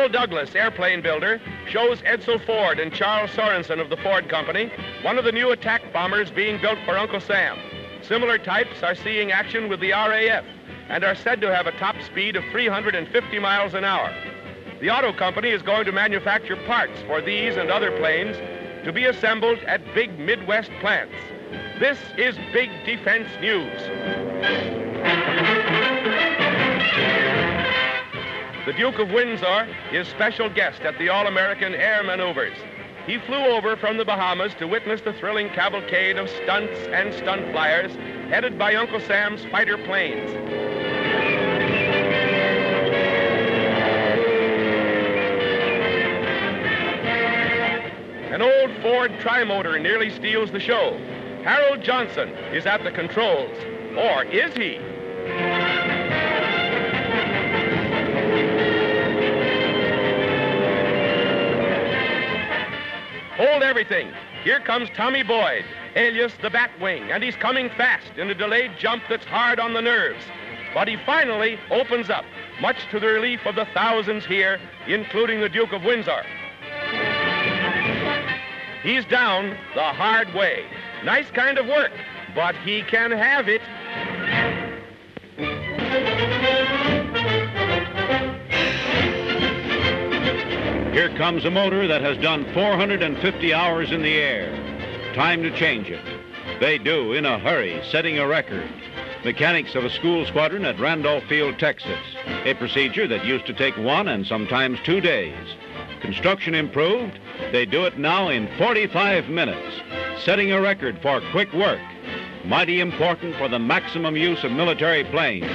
McDonnell Douglas airplane builder shows Edsel Ford and Charles Sorensen of the Ford Company one of the new attack bombers being built for Uncle Sam. Similar types are seeing action with the RAF and are said to have a top speed of 350 miles an hour. The auto company is going to manufacture parts for these and other planes to be assembled at big Midwest plants. This is Big Defense News. The Duke of Windsor is special guest at the All-American Air Maneuvers. He flew over from the Bahamas to witness the thrilling cavalcade of stunts and stunt flyers headed by Uncle Sam's fighter planes. An old Ford tri-motor nearly steals the show. Harold Johnson is at the controls. Or is he? Hold everything. Here comes Tommy Boyd, alias the Batwing, and he's coming fast in a delayed jump that's hard on the nerves. But he finally opens up, much to the relief of the thousands here, including the Duke of Windsor. He's down the hard way. Nice kind of work, but he can have it. Here comes a motor that has done 450 hours in the air. Time to change it. They do in a hurry, setting a record. Mechanics of a school squadron at Randolph Field, Texas. A procedure that used to take 1 and sometimes 2 days. Construction improved. They do it now in 45 minutes, setting a record for quick work. Mighty important for the maximum use of military planes.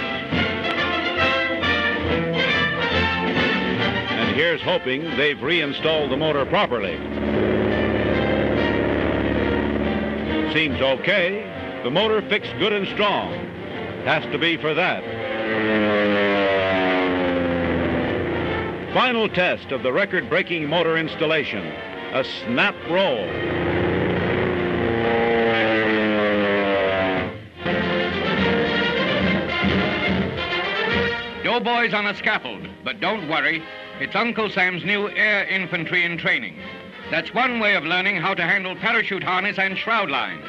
And here's hoping they've reinstalled the motor properly. Seems okay. The motor fixed good and strong. Has to be for that. Final test of the record-breaking motor installation. A snap roll. Doughboys on a scaffold, but don't worry. It's Uncle Sam's new air infantry in training. That's one way of learning how to handle parachute harness and shroud lines.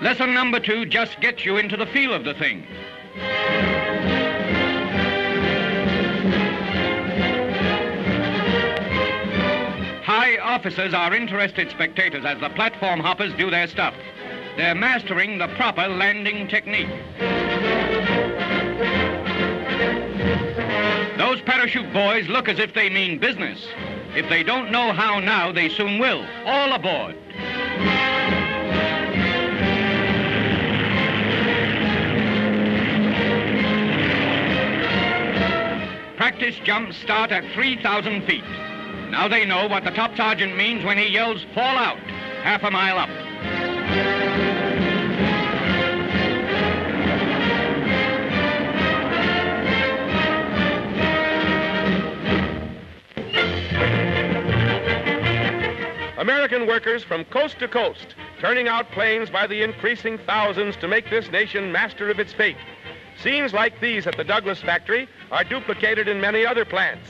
Lesson number 2 just gets you into the feel of the thing. High officers are interested spectators as the platform hoppers do their stuff. They're mastering the proper landing technique. Those parachute boys look as if they mean business. If they don't know how now, they soon will. All aboard. Practice jumps start at 3,000 feet. Now they know what the top sergeant means when he yells, "Fall out," half a mile up. American workers from coast to coast, turning out planes by the increasing thousands to make this nation master of its fate. Scenes like these at the Douglas factory are duplicated in many other plants.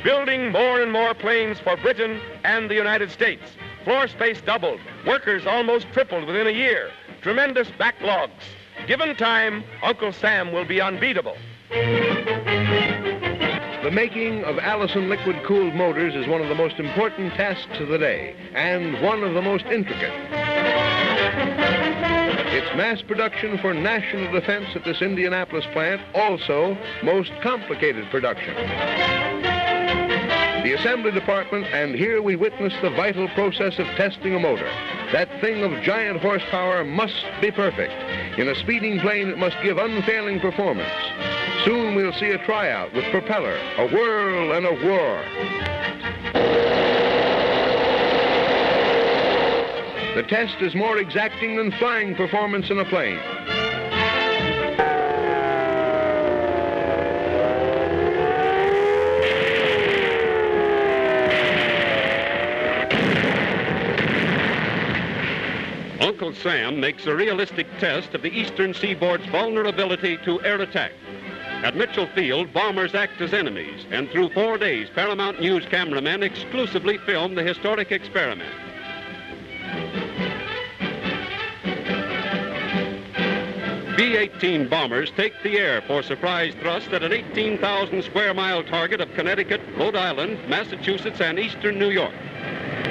Building more and more planes for Britain and the United States. Floor space doubled. Workers almost tripled within a year. Tremendous backlogs. Given time, Uncle Sam will be unbeatable. The making of Allison liquid-cooled motors is one of the most important tasks of the day, and one of the most intricate. Its mass production for national defense at this Indianapolis plant, also most complicated production. The assembly department, and here we witness the vital process of testing a motor. That thing of giant horsepower must be perfect. In a speeding plane, it must give unfailing performance. Soon we'll see a tryout with propeller, a whirl and a whir. The test is more exacting than flying performance in a plane. Uncle Sam makes a realistic test of the eastern seaboard's vulnerability to air attack. At Mitchell Field, bombers act as enemies, and through 4 days, Paramount News cameramen exclusively filmed the historic experiment. B-18 bombers take the air for surprise thrust at an 18,000 square mile target of Connecticut, Rhode Island, Massachusetts, and eastern New York.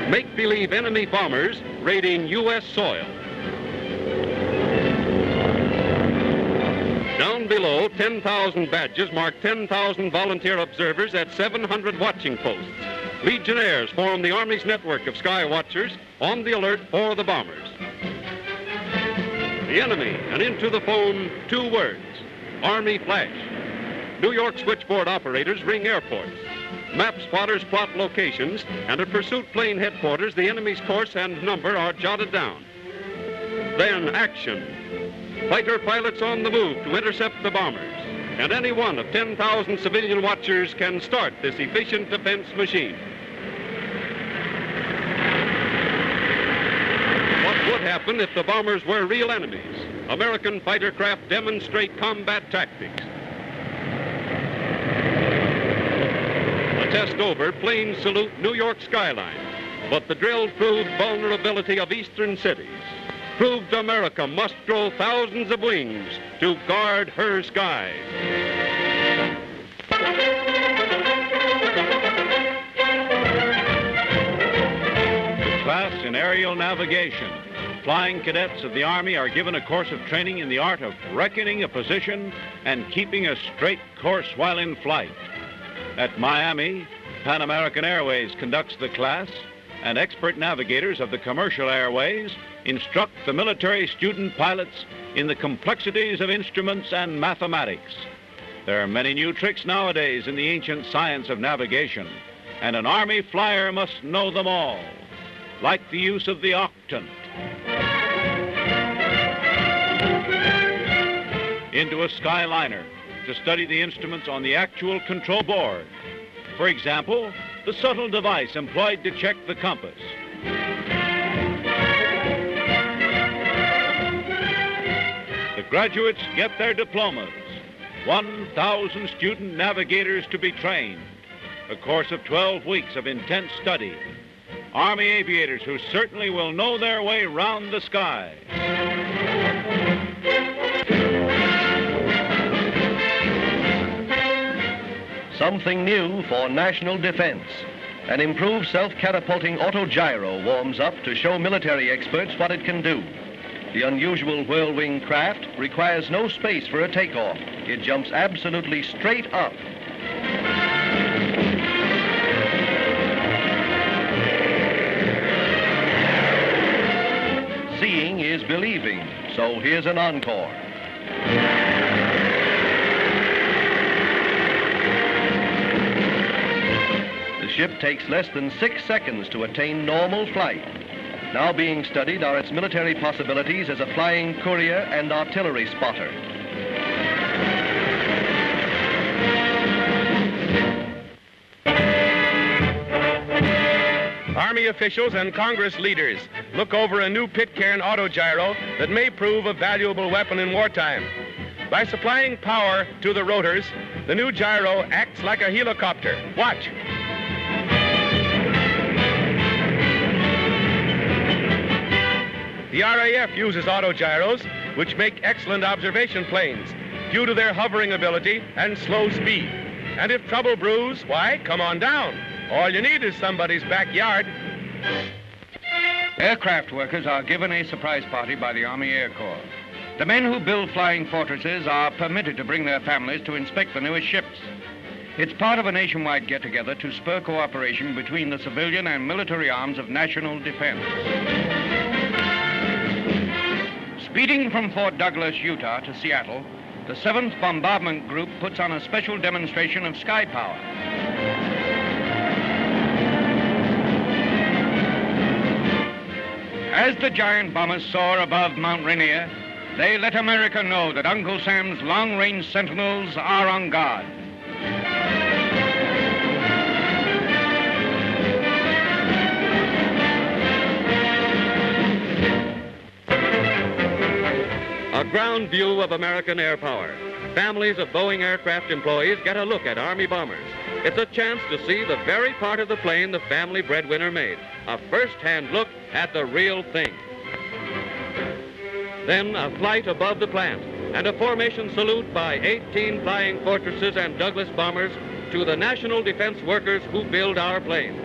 Make-believe enemy bombers raiding U.S. soil. Down below, 10,000 badges mark 10,000 volunteer observers at 700 watching posts. Legionnaires form the Army's network of sky watchers on the alert for the bombers. The enemy, and into the phone, 2 words, Army flash. New York switchboard operators ring airports. Map spotters plot locations, and at pursuit plane headquarters, the enemy's course and number are jotted down. Then action. Fighter pilots on the move to intercept the bombers, and any one of 10,000 civilian watchers can start this efficient defense machine. What would happen if the bombers were real enemies? American fighter craft demonstrate combat tactics. The test over, planes salute New York skyline, but the drill proved vulnerability of eastern cities. Proved America must grow thousands of wings to guard her skies. Class in aerial navigation. Flying cadets of the Army are given a course of training in the art of reckoning a position and keeping a straight course while in flight. At Miami, Pan American Airways conducts the class, and expert navigators of the commercial airways instruct the military student pilots in the complexities of instruments and mathematics. There are many new tricks nowadays in the ancient science of navigation, and an Army flyer must know them all, like the use of the octant. Into a skyliner to study the instruments on the actual control board. For example, the subtle device employed to check the compass. The graduates get their diplomas. 1,000 student navigators to be trained. A course of 12 weeks of intense study. Army aviators who certainly will know their way round the sky. Something new for national defense. An improved self-catapulting autogyro warms up to show military experts what it can do. The unusual whirlwing craft requires no space for a takeoff. It jumps absolutely straight up. Seeing is believing, so here's an encore. The ship takes less than 6 seconds to attain normal flight. Now being studied are its military possibilities as a flying courier and artillery spotter. Army officials and Congress leaders look over a new Pitcairn autogyro that may prove a valuable weapon in wartime. By supplying power to the rotors, the new gyro acts like a helicopter. Watch. The RAF uses autogyros, which make excellent observation planes due to their hovering ability and slow speed. And if trouble brews, why, come on down. All you need is somebody's backyard. Aircraft workers are given a surprise party by the Army Air Corps. The men who build flying fortresses are permitted to bring their families to inspect the newest ships. It's part of a nationwide get-together to spur cooperation between the civilian and military arms of national defense. Speeding from Fort Douglas, Utah to Seattle, the 7th Bombardment Group puts on a special demonstration of sky power. As the giant bombers soar above Mount Rainier, they let America know that Uncle Sam's long-range sentinels are on guard. A ground view of American air power. Families of Boeing aircraft employees get a look at Army bombers. It's a chance to see the very part of the plane the family breadwinner made. A first-hand look at the real thing. Then a flight above the plant and a formation salute by 18 Flying Fortresses and Douglas bombers to the national defense workers who build our planes.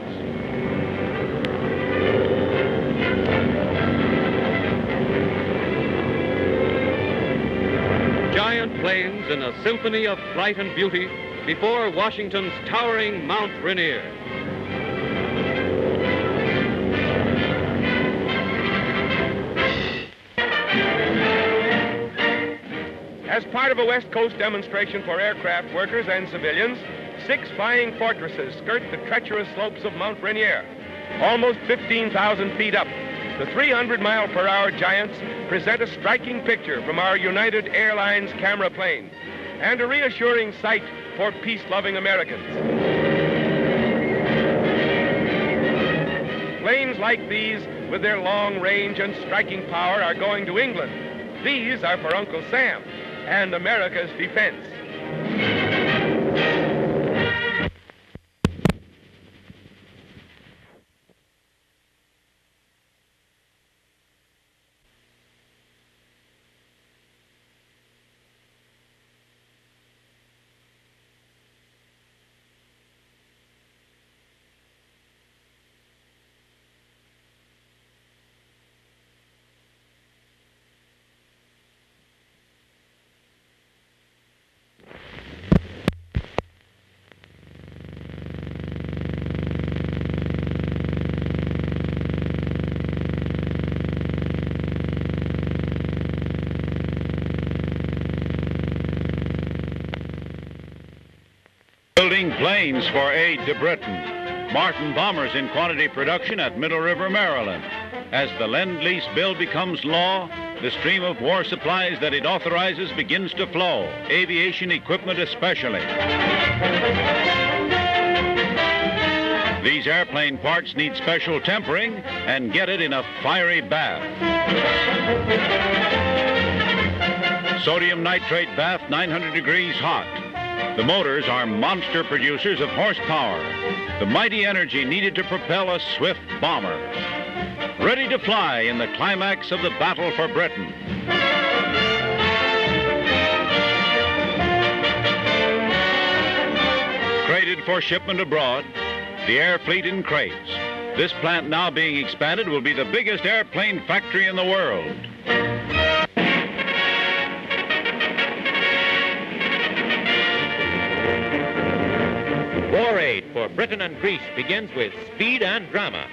Giant planes in a symphony of flight and beauty before Washington's towering Mount Rainier. As part of a West Coast demonstration for aircraft workers and civilians, 6 Flying Fortresses skirt the treacherous slopes of Mount Rainier, almost 15,000 feet up. The 300-mile-per-hour giants present a striking picture from our United Airlines camera planes and a reassuring sight for peace-loving Americans. Planes like these, with their long range and striking power, are going to England. These are for Uncle Sam and America's defense. Building planes for aid to Britain. Martin bombers in quantity production at Middle River, Maryland. As the Lend-Lease bill becomes law, the stream of war supplies that it authorizes begins to flow, aviation equipment especially. These airplane parts need special tempering and get it in a fiery bath. Sodium nitrate bath, 900 degrees hot. The motors are monster producers of horsepower, the mighty energy needed to propel a swift bomber. Ready to fly in the climax of the battle for Britain. Crated for shipment abroad, the air fleet in crates. This plant now being expanded will be the biggest airplane factory in the world. War aid for Britain and Greece begins with speed and drama.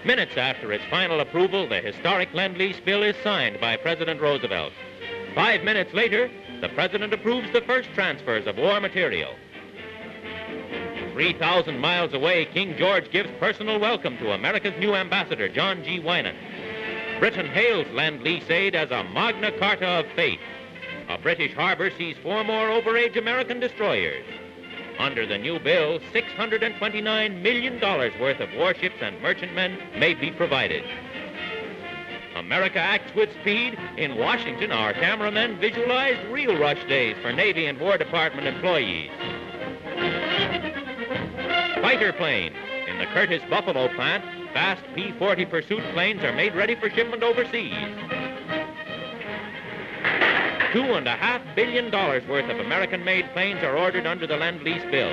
Minutes after its final approval, the historic Lend-Lease bill is signed by President Roosevelt. 5 minutes later, the President approves the first transfers of war material. 3,000 miles away, King George gives personal welcome to America's new ambassador, John G. Winan. Britain hails Lend-Lease aid as a Magna Carta of faith. A British harbor sees 4 more overage American destroyers. Under the new bill, $629 million worth of warships and merchantmen may be provided. America acts with speed. In Washington, our cameramen visualized real rush days for Navy and War Department employees. Fighter planes. In the Curtiss Buffalo plant, fast P-40 pursuit planes are made ready for shipment overseas. $2.5 billion worth of American-made planes are ordered under the Lend-Lease bill.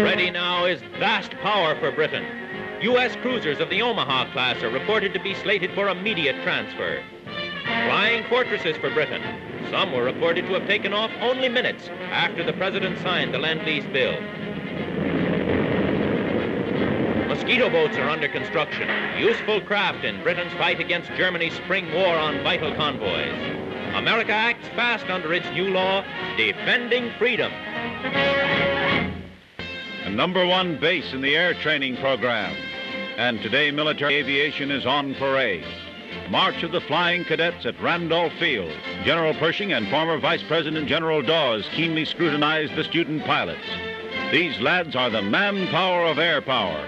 Ready now is vast power for Britain. U.S. cruisers of the Omaha class are reported to be slated for immediate transfer. Flying Fortresses for Britain. Some were reported to have taken off only minutes after the President signed the Lend-Lease bill. Mosquito boats are under construction, useful craft in Britain's fight against Germany's spring war on vital convoys. America acts fast under its new law, defending freedom. A #1 base in the air training program. And today, military aviation is on parade. March of the Flying Cadets at Randolph Field. General Pershing and former Vice President General Dawes keenly scrutinized the student pilots. These lads are the manpower of air power.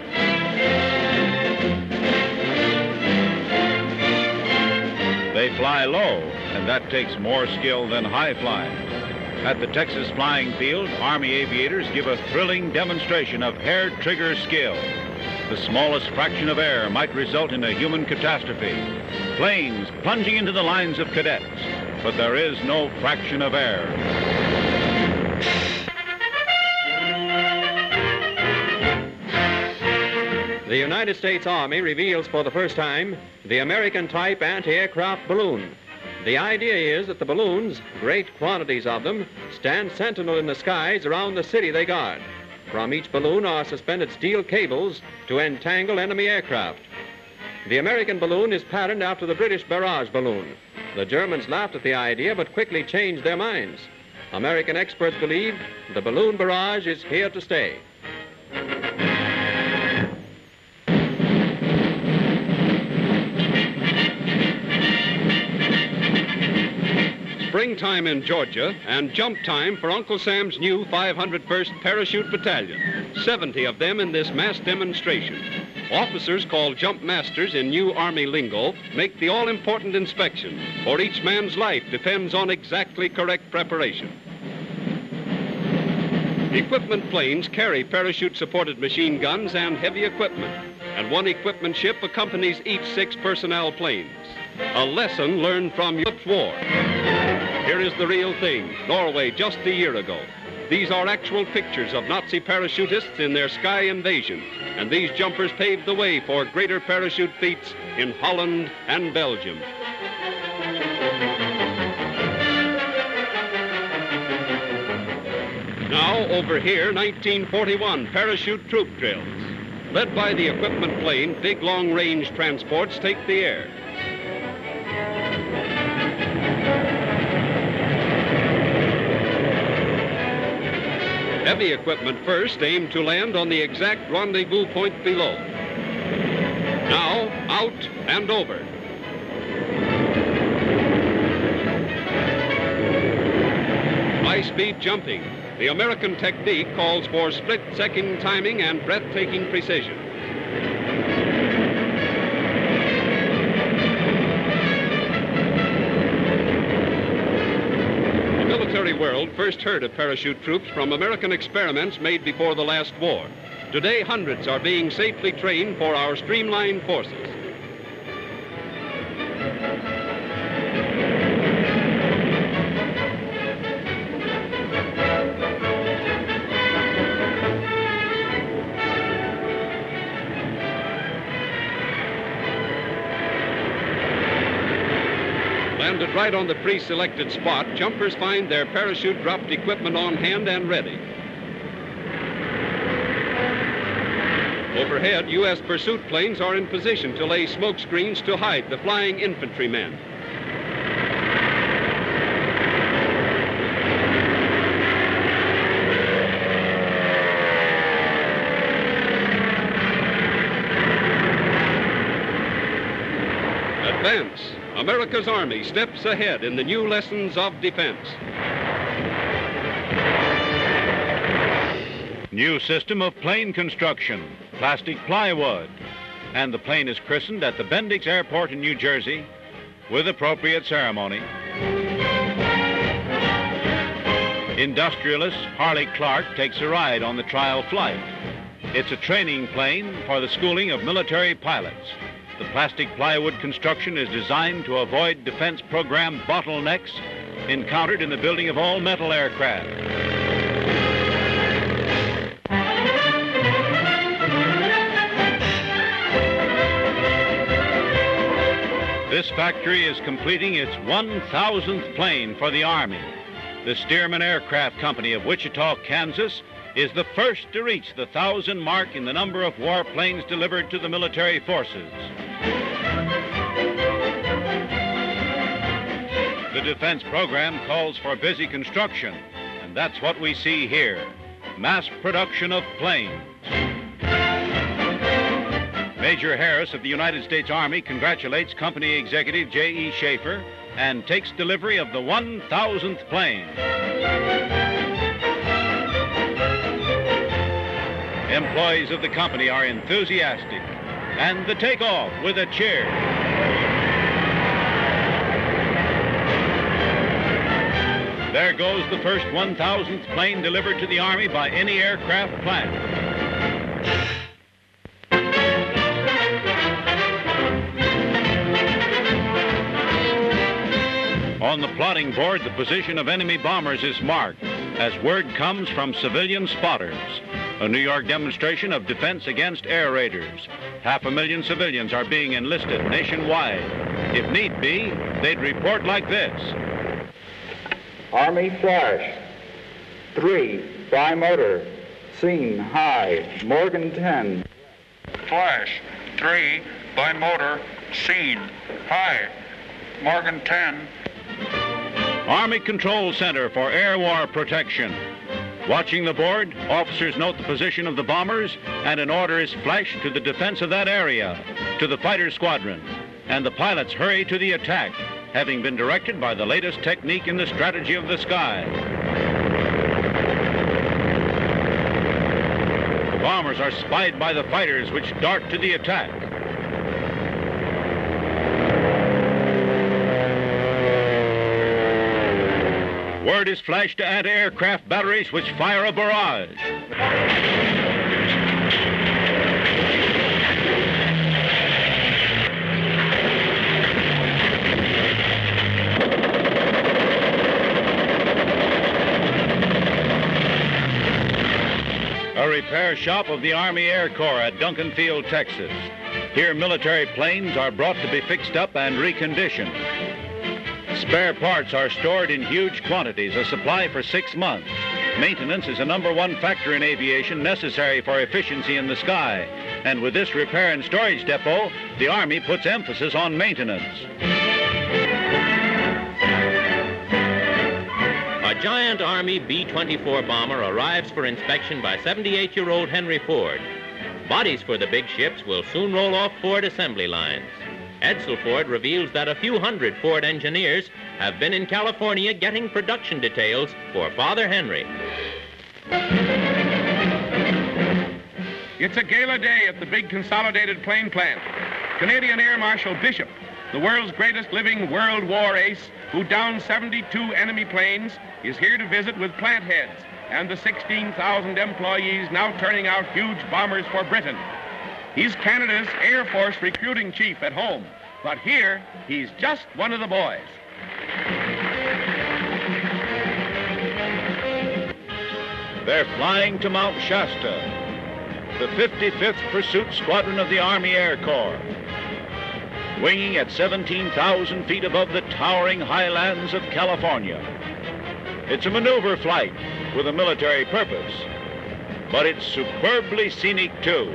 They fly low, and that takes more skill than high flying. At the Texas Flying Field, Army aviators give a thrilling demonstration of hair-trigger skill. The smallest fraction of error might result in a human catastrophe. Planes plunging into the lines of cadets, but there is no fraction of error. The United States Army reveals for the first time the American-type anti-aircraft balloon. The idea is that the balloons, great quantities of them, stand sentinel in the skies around the city they guard. From each balloon are suspended steel cables to entangle enemy aircraft. The American balloon is patterned after the British barrage balloon. The Germans laughed at the idea but quickly changed their minds. American experts believe the balloon barrage is here to stay. Springtime in Georgia and jump time for Uncle Sam's new 501st Parachute Battalion. 70 of them in this mass demonstration. Officers called jump masters in new Army lingo make the all-important inspection, for each man's life depends on exactly correct preparation. Equipment planes carry parachute-supported machine guns and heavy equipment, and one equipment ship accompanies each 6 personnel planes. A lesson learned from Europe's war. Here is the real thing, Norway just a year ago. These are actual pictures of Nazi parachutists in their sky invasion, and these jumpers paved the way for greater parachute feats in Holland and Belgium. Now, over here, 1941 parachute troop drills. Led by the equipment plane, big long-range transports take the air. Heavy equipment first aimed to land on the exact rendezvous point below. Now, out and over. High-speed jumping. The American technique calls for split-second timing and breathtaking precision. The military world first heard of parachute troops from American experiments made before the last war. Today, hundreds are being safely trained for our streamlined forces. Landed right on the pre-selected spot, jumpers find their parachute-dropped equipment on hand and ready. Overhead, U.S. pursuit planes are in position to lay smoke screens to hide the flying infantrymen. Advance. America's Army steps ahead in the new lessons of defense. New system of plane construction, plastic plywood. And the plane is christened at the Bendix Airport in New Jersey with appropriate ceremony. Industrialist Harley Clark takes a ride on the trial flight. It's a training plane for the schooling of military pilots. The plastic plywood construction is designed to avoid defense program bottlenecks encountered in the building of all metal aircraft. This factory is completing its 1,000th plane for the Army. The Stearman Aircraft Company of Wichita, Kansas, is the first to reach the 1,000 mark in the number of warplanes delivered to the military forces. The defense program calls for busy construction, and that's what we see here, mass production of planes. Major Harris of the United States Army congratulates Company Executive J.E. Schaefer and takes delivery of the 1,000th plane. Employees of the company are enthusiastic, and the takeoff with a cheer. There goes the first 1,000th plane delivered to the Army by any aircraft plant. On the plotting board, the position of enemy bombers is marked as word comes from civilian spotters. A New York demonstration of defense against air raiders. 500,000 civilians are being enlisted nationwide. If need be, they'd report like this. Army flash. 3, bimotor. Scene high. Morgan 10. Flash. 3, bimotor. Scene high. Morgan 10. Army Control Center for Air War Protection. Watching the board, officers note the position of the bombers, and an order is flashed to the defense of that area, to the fighter squadron, and the pilots hurry to the attack, having been directed by the latest technique in the strategy of the sky. The bombers are spied by the fighters, which dart to the attack. Word is flashed to anti-aircraft batteries, which fire a barrage. A repair shop of the Army Air Corps at Duncan Field, Texas. Here, military planes are brought to be fixed up and reconditioned. Spare parts are stored in huge quantities, a supply for 6 months. Maintenance is a #1 factor in aviation necessary for efficiency in the sky. And with this repair and storage depot, the Army puts emphasis on maintenance. A giant Army B-24 bomber arrives for inspection by 78-year-old Henry Ford. Bodies for the big ships will soon roll off Ford assembly lines. Edsel Ford reveals that a few hundred Ford engineers have been in California getting production details for Father Henry. It's a gala day at the big consolidated plane plant. Canadian Air Marshal Bishop, the world's greatest living World War ace, who downed 72 enemy planes, is here to visit with plant heads and the 16,000 employees now turning out huge bombers for Britain. He's Canada's Air Force recruiting chief at home, but here, he's just one of the boys. They're flying to Mount Shasta, the 55th Pursuit Squadron of the Army Air Corps, winging at 17,000 feet above the towering highlands of California. It's a maneuver flight with a military purpose, but it's superbly scenic, too.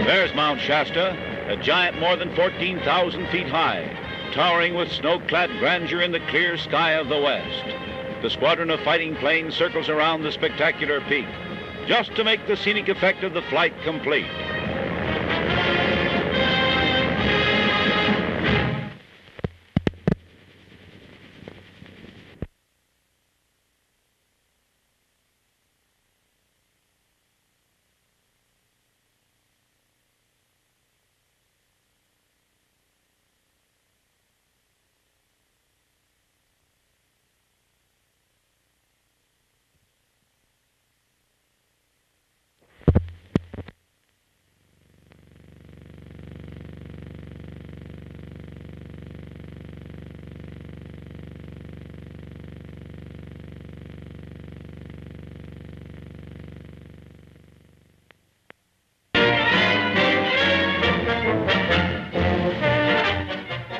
There's Mount Shasta, a giant more than 14,000 feet high, towering with snow-clad grandeur in the clear sky of the west. The squadron of fighting planes circles around the spectacular peak, just to make the scenic effect of the flight complete.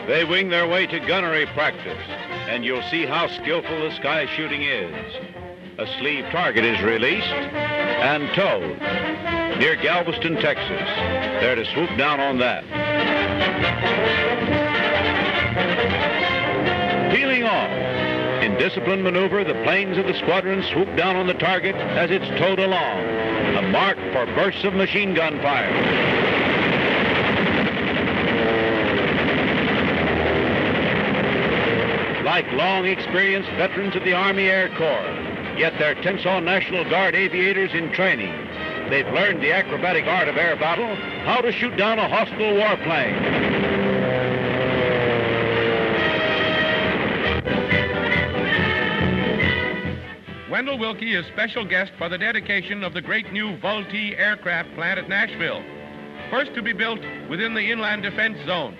They wing their way to gunnery practice, and you'll see how skillful the sky shooting is. A sleeve target is released and towed near Galveston, Texas. They're to swoop down on that. Peeling off. In disciplined maneuver, the planes of the squadron swoop down on the target as it's towed along, a mark for bursts of machine gun fire. Like long-experienced veterans of the Army Air Corps, Yet they're Tensas National Guard aviators in training. They've learned the acrobatic art of air battle, how to shoot down a hostile warplane. Wendell Wilkie is special guest for the dedication of the great new Vultee aircraft plant at Nashville, first to be built within the Inland Defense Zone.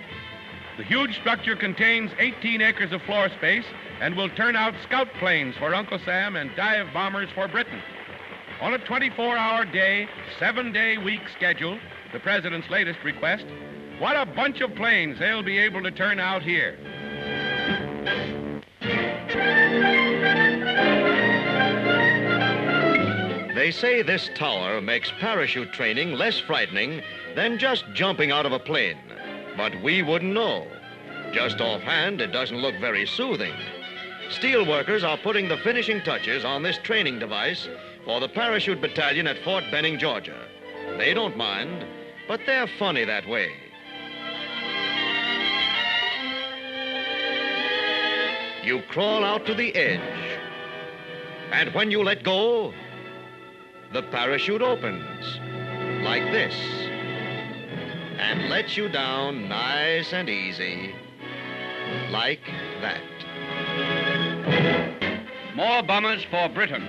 The huge structure contains 18 acres of floor space and will turn out scout planes for Uncle Sam and dive bombers for Britain. On a 24-hour day, 7-day week schedule, the President's latest request, what a bunch of planes they'll be able to turn out here. They say this tower makes parachute training less frightening than just jumping out of a plane. But we wouldn't know. Just offhand, it doesn't look very soothing. Steelworkers are putting the finishing touches on this training device for the parachute battalion at Fort Benning, Georgia. They don't mind, but they're funny that way. You crawl out to the edge, and when you let go, the parachute opens like this and lets you down nice and easy, like that. More bombers for Britain.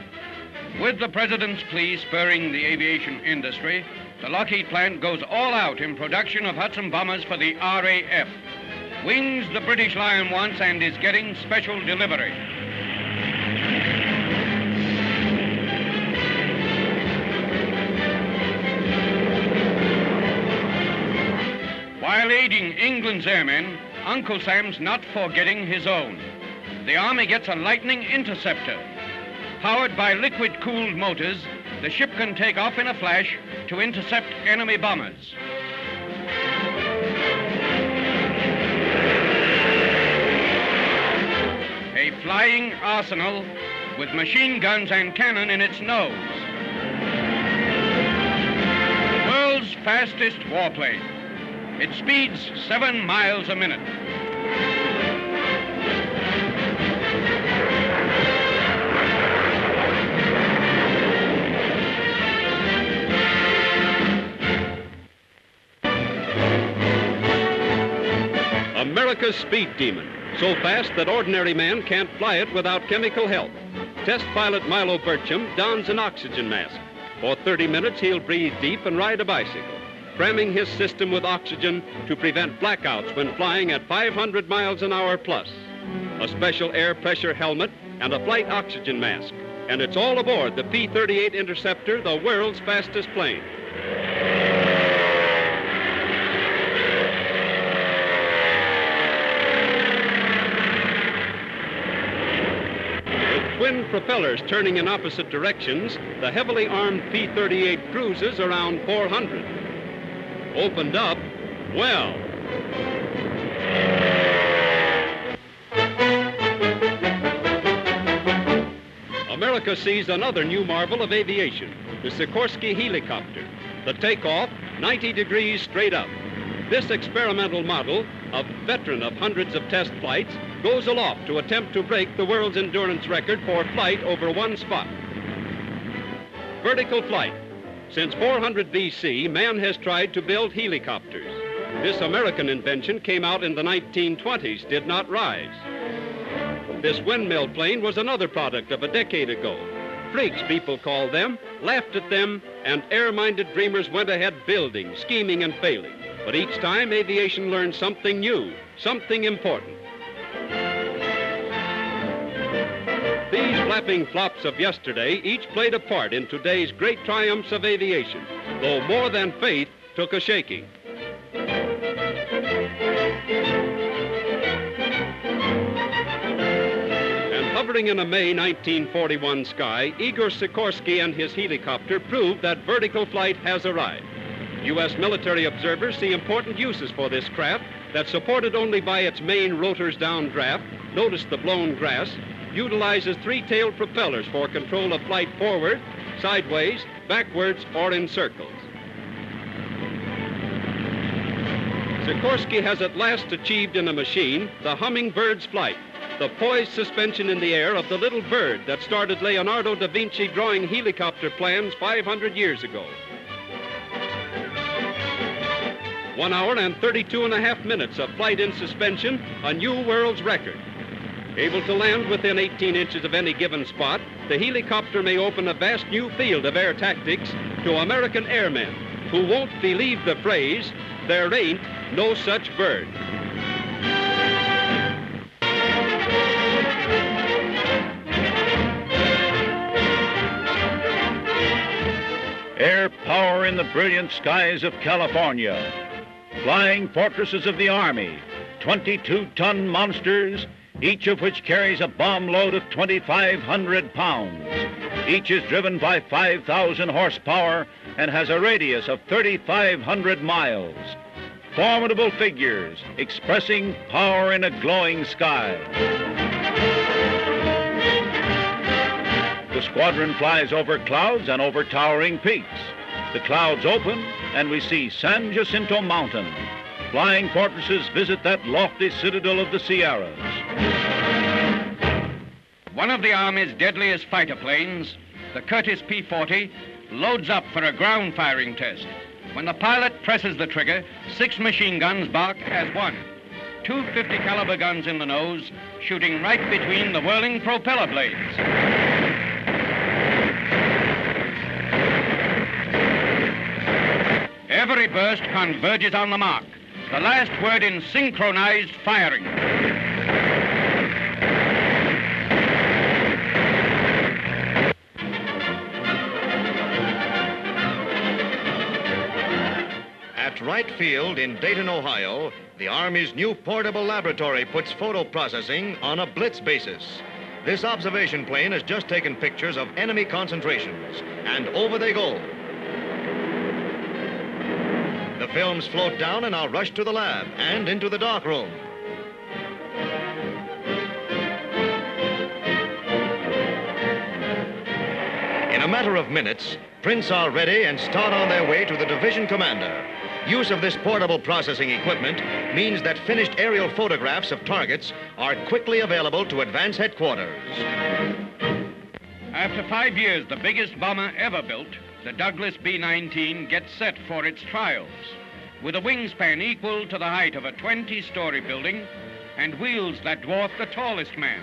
With the President's plea spurring the aviation industry, the Lockheed plant goes all out in production of Hudson bombers for the RAF. Wings the British Lion wants and is getting special delivery. While aiding England's airmen, Uncle Sam's not forgetting his own. The Army gets a Lightning interceptor. Powered by liquid-cooled motors, the ship can take off in a flash to intercept enemy bombers. A flying arsenal with machine guns and cannon in its nose. The world's fastest warplane. It speeds 7 miles a minute. America's speed demon, so fast that ordinary man can't fly it without chemical help. Test pilot Milo Burcham dons an oxygen mask. For 30 minutes, he'll breathe deep and ride a bicycle, cramming his system with oxygen to prevent blackouts when flying at 500 miles an hour plus. A special air pressure helmet and a flight oxygen mask. And it's all aboard the P-38 Interceptor, the world's fastest plane. With twin propellers turning in opposite directions, the heavily armed P-38 cruises around 400. Opened up, well. America sees another new marvel of aviation, the Sikorsky helicopter. The takeoff, 90 degrees straight up. This experimental model, a veteran of hundreds of test flights, goes aloft to attempt to break the world's endurance record for flight over one spot. Vertical flight. Since 400 BC, man has tried to build helicopters. This American invention came out in the 1920s, did not rise. This windmill plane was another product of a decade ago. Freaks, people called them, laughed at them, and air-minded dreamers went ahead building, scheming, and failing. But each time, aviation learned something new, something important. These flapping flops of yesterday each played a part in today's great triumphs of aviation, though more than faith took a shaking. And hovering in a May 1941 sky, Igor Sikorsky and his helicopter proved that vertical flight has arrived. U.S. military observers see important uses for this craft that's supported only by its main rotor's downdraft, notice the blown grass, utilizes three-tailed propellers for control of flight forward, sideways, backwards, or in circles. Sikorsky has at last achieved in a machine the hummingbird's flight. the poised suspension in the air of the little bird that started Leonardo da Vinci drawing helicopter plans 500 years ago. 1 hour and 32.5 minutes of flight in suspension, a new world's record. Able to land within 18 inches of any given spot, the helicopter may open a vast new field of air tactics to American airmen who won't believe the phrase, "There ain't no such bird." Air power in the brilliant skies of California. Flying fortresses of the Army, 22-ton monsters, each of which carries a bomb load of 2,500 pounds. Each is driven by 5,000 horsepower and has a radius of 3,500 miles. Formidable figures expressing power in a glowing sky. The squadron flies over clouds and over towering peaks. The clouds open and we see San Jacinto Mountain. Flying fortresses visit that lofty citadel of the Sierras. One of the Army's deadliest fighter planes, the Curtiss P-40, loads up for a ground firing test. When the pilot presses the trigger, 6 machine guns bark as one. 2 50 caliber guns in the nose, shooting right between the whirling propeller blades. Every burst converges on the mark. The last word in synchronized firing. At Wright Field in Dayton, Ohio, the Army's new portable laboratory puts photo processing on a blitz basis. This observation plane has just taken pictures of enemy concentrations, and over they go. The films float down and are rushed to the lab and into the darkroom. In a matter of minutes, prints are ready and start on their way to the division commander. Use of this portable processing equipment means that finished aerial photographs of targets are quickly available to advance headquarters. After 5 years, the biggest bomber ever built, the Douglas B-19, gets set for its trials. With a wingspan equal to the height of a 20-story building and wheels that dwarf the tallest man,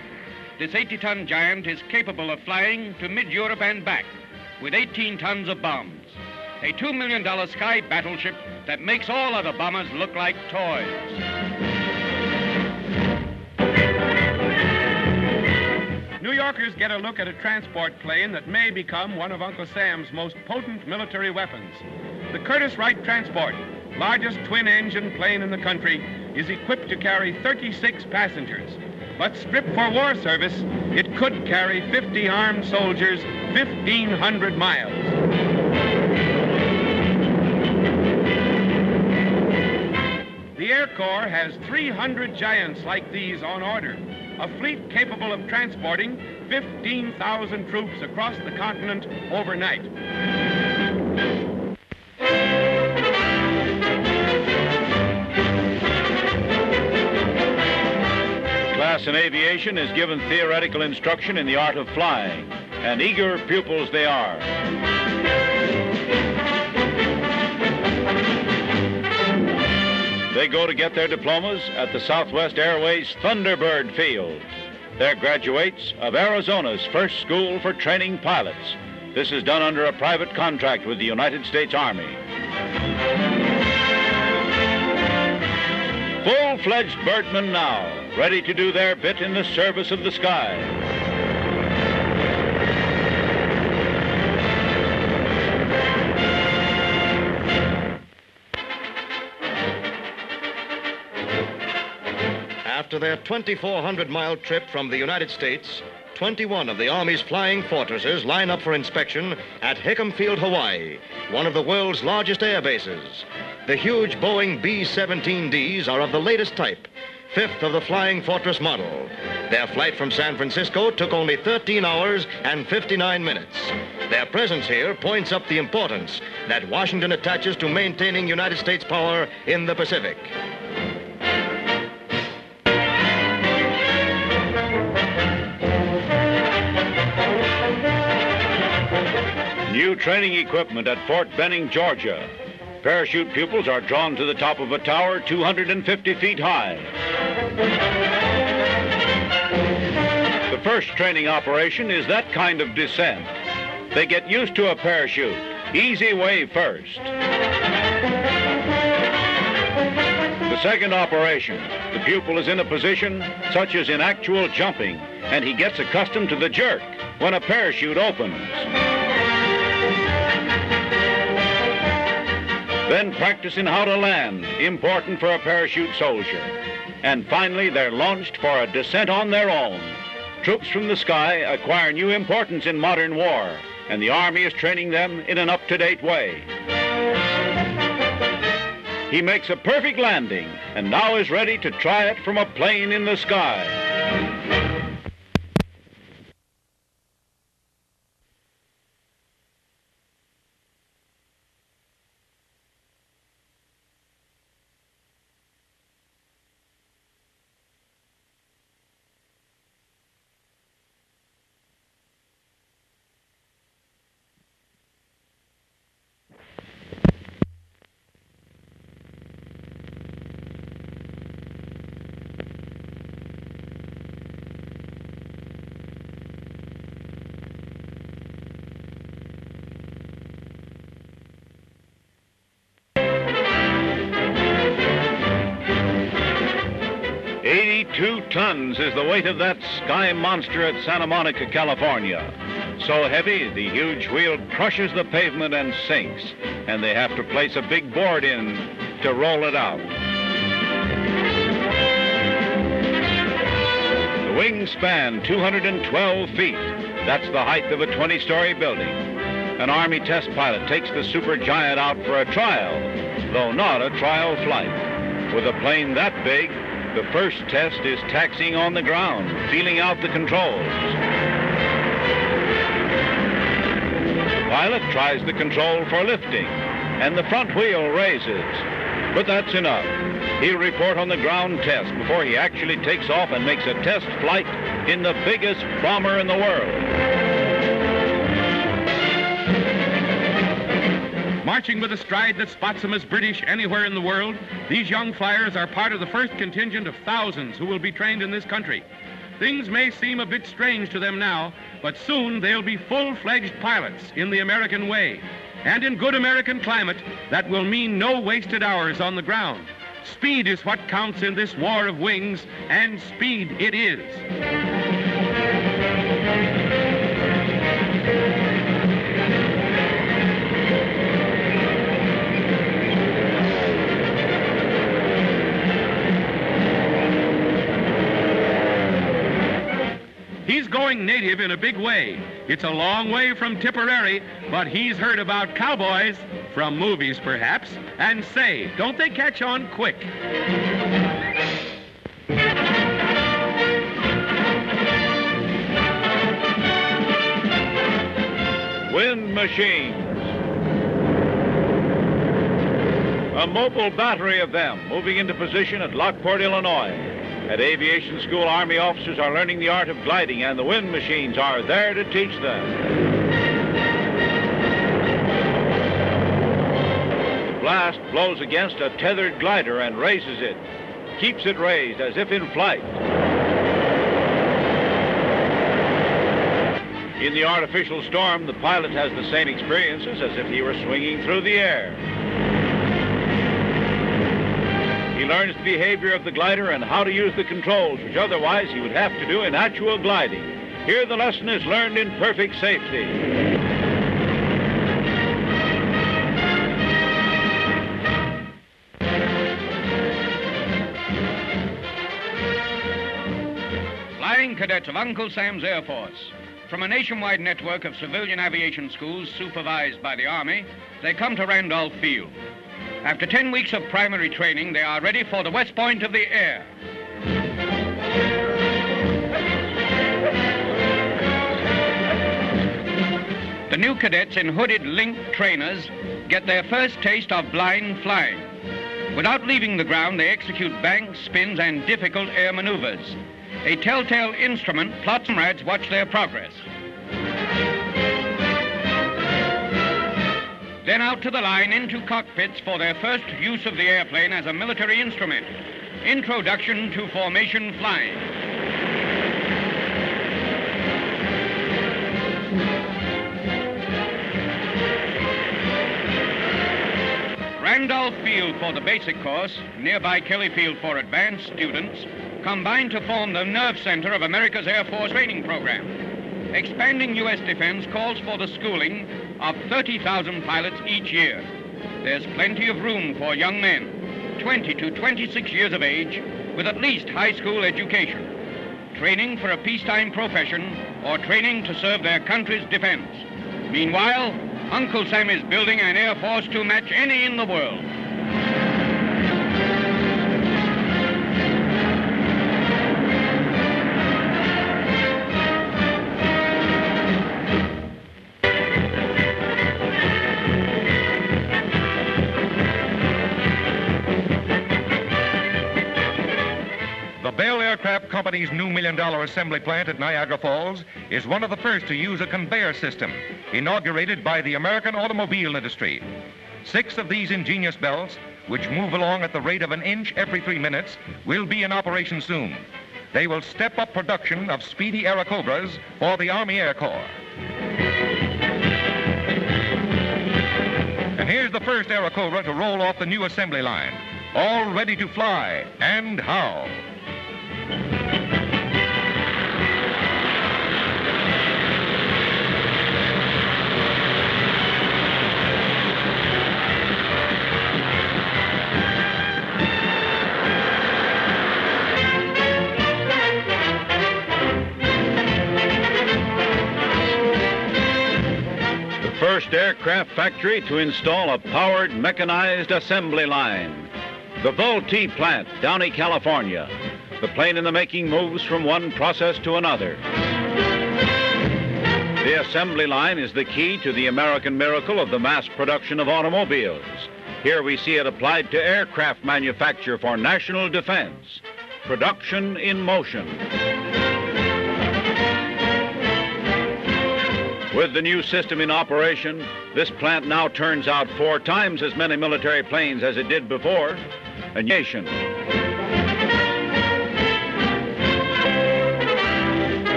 this 80-ton giant is capable of flying to mid-Europe and back with 18 tons of bombs. A $2 million sky battleship that makes all other bombers look like toys. New Yorkers get a look at a transport plane that may become one of Uncle Sam's most potent military weapons. The Curtiss-Wright Transport, largest twin-engine plane in the country, is equipped to carry 36 passengers. But stripped for war service, it could carry 50 armed soldiers 1,500 miles. The Air Corps has 300 giants like these on order, a fleet capable of transporting 15,000 troops across the continent overnight. Class in aviation is given theoretical instruction in the art of flying, and eager pupils they are. They go to get their diplomas at the Southwest Airways Thunderbird Field. They're graduates of Arizona's first school for training pilots. This is done under a private contract with the United States Army. Full-fledged birdmen now, ready to do their bit in the service of the sky. After their 2,400-mile trip from the United States, 21 of the Army's flying fortresses line up for inspection at Hickam Field, Hawaii, one of the world's largest air bases. The huge Boeing B-17Ds are of the latest type, 5th of the Flying Fortress model. Their flight from San Francisco took only 13 hours and 59 minutes. Their presence here points up the importance that Washington attaches to maintaining United States power in the Pacific. New training equipment at Fort Benning, Georgia. Parachute pupils are drawn to the top of a tower 250 feet high. The first training operation is that kind of descent. They get used to a parachute. Easy way first. The second operation, the pupil is in a position such as in actual jumping, and he gets accustomed to the jerk when a parachute opens. Then practicing how to land, important for a parachute soldier. And finally, they're launched for a descent on their own. Troops from the sky acquire new importance in modern war, and the Army is training them in an up-to-date way. He makes a perfect landing, and now is ready to try it from a plane in the sky. 82 tons is the weight of that sky monster at Santa Monica, California. So heavy, the huge wheel crushes the pavement and sinks, and they have to place a big board in to roll it out. The wings span 212 feet. That's the height of a 20-story building. An Army test pilot takes the supergiant out for a trial, though not a trial flight. With a plane that big, the first test is taxiing on the ground, feeling out the controls. The pilot tries the control for lifting, and the front wheel raises. But that's enough. He'll report on the ground test before he actually takes off and makes a test flight in the biggest bomber in the world. Marching with a stride that spots them as British anywhere in the world, these young flyers are part of the first contingent of thousands who will be trained in this country. Things may seem a bit strange to them now, but soon they'll be full-fledged pilots in the American way. And in good American climate, that will mean no wasted hours on the ground. Speed is what counts in this war of wings, and speed it is. He's going native in a big way. It's a long way from Tipperary, but he's heard about cowboys, from movies perhaps, and say, don't they catch on quick? Wind machines. A mobile battery of them moving into position at Lockport, Illinois. At aviation school, Army officers are learning the art of gliding, and the wind machines are there to teach them. The blast blows against a tethered glider and raises it, keeps it raised as if in flight. In the artificial storm, the pilot has the same experiences as if he were swinging through the air. He learns the behavior of the glider and how to use the controls, which otherwise he would have to do in actual gliding. Here the lesson is learned in perfect safety. Flying cadets of Uncle Sam's Air Force. From a nationwide network of civilian aviation schools supervised by the Army, they come to Randolph Field. After 10 weeks of primary training, they are ready for the West Point of the air. The new cadets in hooded Link trainers get their first taste of blind flying. Without leaving the ground, they execute banks, spins, and difficult air maneuvers. A telltale instrument plots comrades watch their progress. out to the line into cockpits for their first use of the airplane as a military instrument. Introduction to formation flying. Randolph Field for the basic course, nearby Kelly Field for advanced students, combine to form the nerve center of America's Air Force training program. Expanding U.S. defense calls for the schooling of 30,000 pilots each year. There's plenty of room for young men, 20 to 26 years of age, with at least high school education, training for a peacetime profession or training to serve their country's defense. Meanwhile, Uncle Sam is building an Air Force to match any in the world. The Bell Aircraft Company's new $1 million assembly plant at Niagara Falls is one of the first to use a conveyor system inaugurated by the American automobile industry. 6 of these ingenious belts, which move along at the rate of an inch every 3 minutes, will be in operation soon. They will step up production of speedy Airacobras for the Army Air Corps. And here's the first Airacobra to roll off the new assembly line, all ready to fly, and how. First aircraft factory to install a powered mechanized assembly line. The Vultee plant, Downey, California. The plane in the making moves from one process to another. The assembly line is the key to the American miracle of the mass production of automobiles. Here we see it applied to aircraft manufacture for national defense. Production in motion. With the new system in operation, this plant now turns out 4 times as many military planes as it did before. A nation.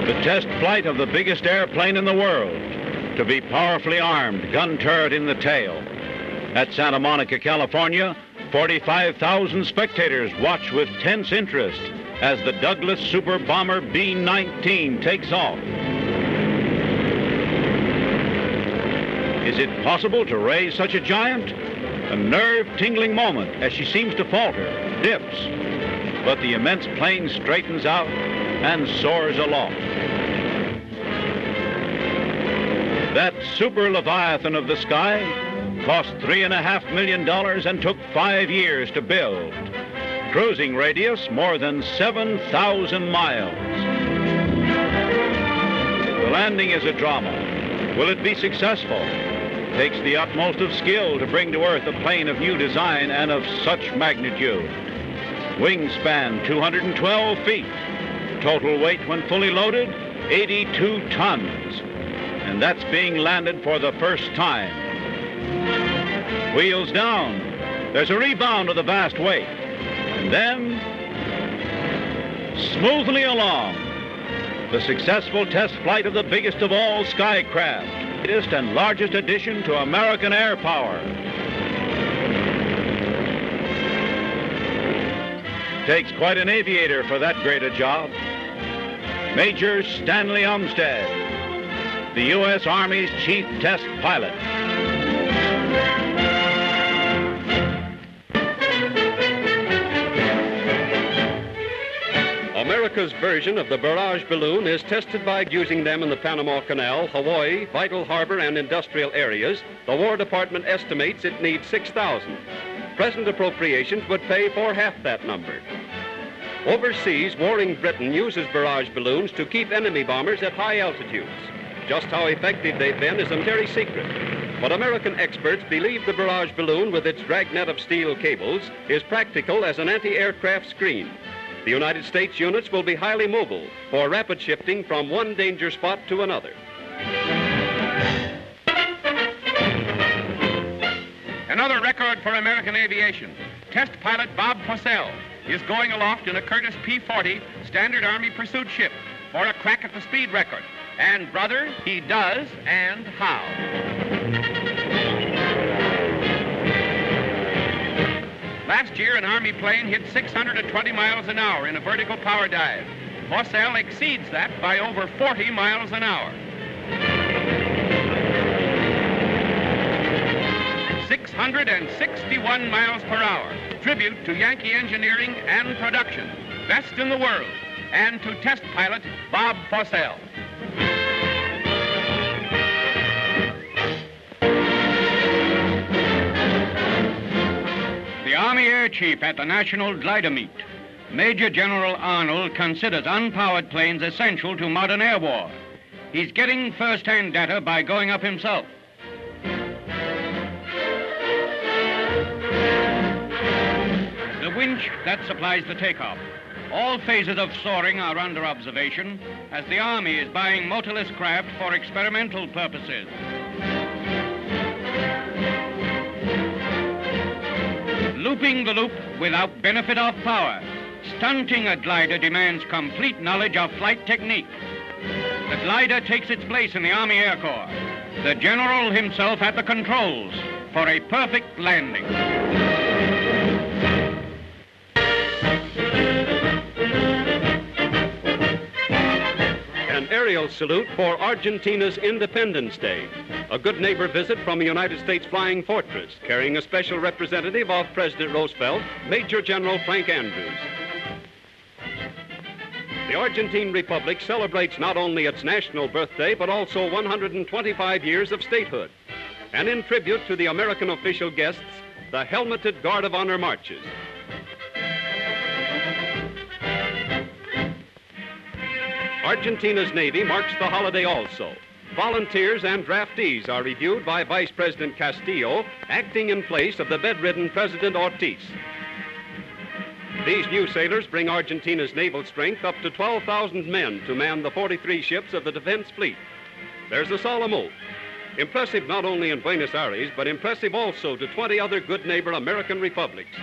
The test flight of the biggest airplane in the world, to be powerfully armed, gun turret in the tail. At Santa Monica, California, 45,000 spectators watch with tense interest as the Douglas Super Bomber B-19 takes off. Is it possible to raise such a giant? A nerve-tingling moment as she seems to falter, dips, but the immense plane straightens out and soars aloft. That super leviathan of the sky cost $3.5 million and took 5 years to build. Cruising radius more than 7,000 miles. The landing is a drama. Will it be successful? Takes the utmost of skill to bring to Earth a plane of new design and of such magnitude. Wingspan 212 feet. Total weight when fully loaded, 82 tons. And that's being landed for the first time. Wheels down. There's a rebound of the vast weight. And then, smoothly along, the successful test flight of the biggest of all skycraft, latest and largest addition to American air power. Takes quite an aviator for that great a job. Major Stanley Umstead, the U.S. Army's chief test pilot. America's version of the barrage balloon is tested by using them in the Panama Canal, Hawaii, vital harbor, and industrial areas. The War Department estimates it needs 6,000. Present appropriations would pay for half that number. Overseas, warring Britain uses barrage balloons to keep enemy bombers at high altitudes. Just how effective they've been is a military secret. But American experts believe the barrage balloon with its dragnet of steel cables is practical as an anti-aircraft screen. The United States units will be highly mobile for rapid shifting from one danger spot to another. Another record for American aviation. Test pilot Bob Fossell is going aloft in a Curtiss P-40 Standard Army pursuit ship for a crack at the speed record. And, brother, he does, and how. Last year, an Army plane hit 620 miles an hour in a vertical power dive. Fossell exceeds that by over 40 miles an hour. 661 miles per hour. Tribute to Yankee engineering and production. Best in the world. And to test pilot Bob Fossell. The Army Air Chief at the National Glider Meet. Major General Arnold considers unpowered planes essential to modern air war. He's getting first-hand data by going up himself. The winch that supplies the takeoff. All phases of soaring are under observation as the Army is buying motorless craft for experimental purposes. Looping the loop without benefit of power. Stunting a glider demands complete knowledge of flight technique. The glider takes its place in the Army Air Corps. The general himself at the controls for a perfect landing. An aerial salute for Argentina's Independence Day. A good neighbor visit from the United States Flying Fortress, carrying a special representative of President Roosevelt, Major General Frank Andrews. The Argentine Republic celebrates not only its national birthday, but also 125 years of statehood. And in tribute to the American official guests, the Helmeted Guard of Honor marches. Argentina's Navy marks the holiday also. Volunteers and draftees are reviewed by Vice President Castillo, acting in place of the bedridden President Ortiz. These new sailors bring Argentina's naval strength up to 12,000 men to man the 43 ships of the defense fleet. There's a solemn oath. Impressive not only in Buenos Aires, but impressive also to 20 other good neighbor American republics.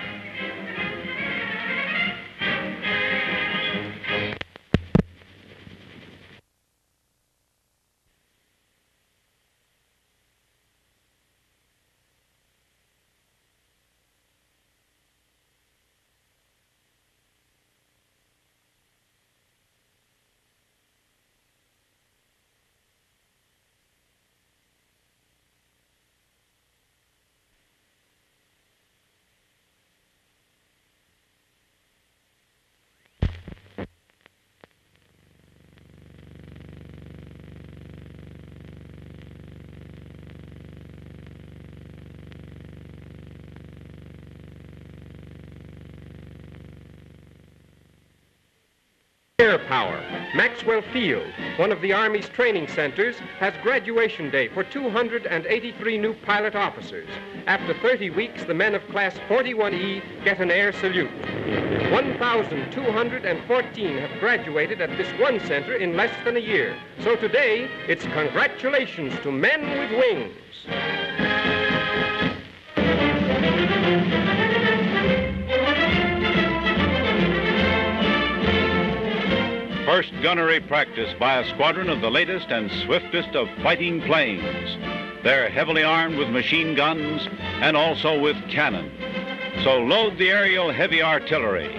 Air Power. Maxwell Field, one of the Army's training centers, has graduation day for 283 new pilot officers. After 30 weeks, the men of Class 41E get an air salute. 1,214 have graduated at this one center in less than a year. So today, it's congratulations to men with wings. First gunnery practice by a squadron of the latest and swiftest of fighting planes. They're heavily armed with machine guns and also with cannon. So load the aerial heavy artillery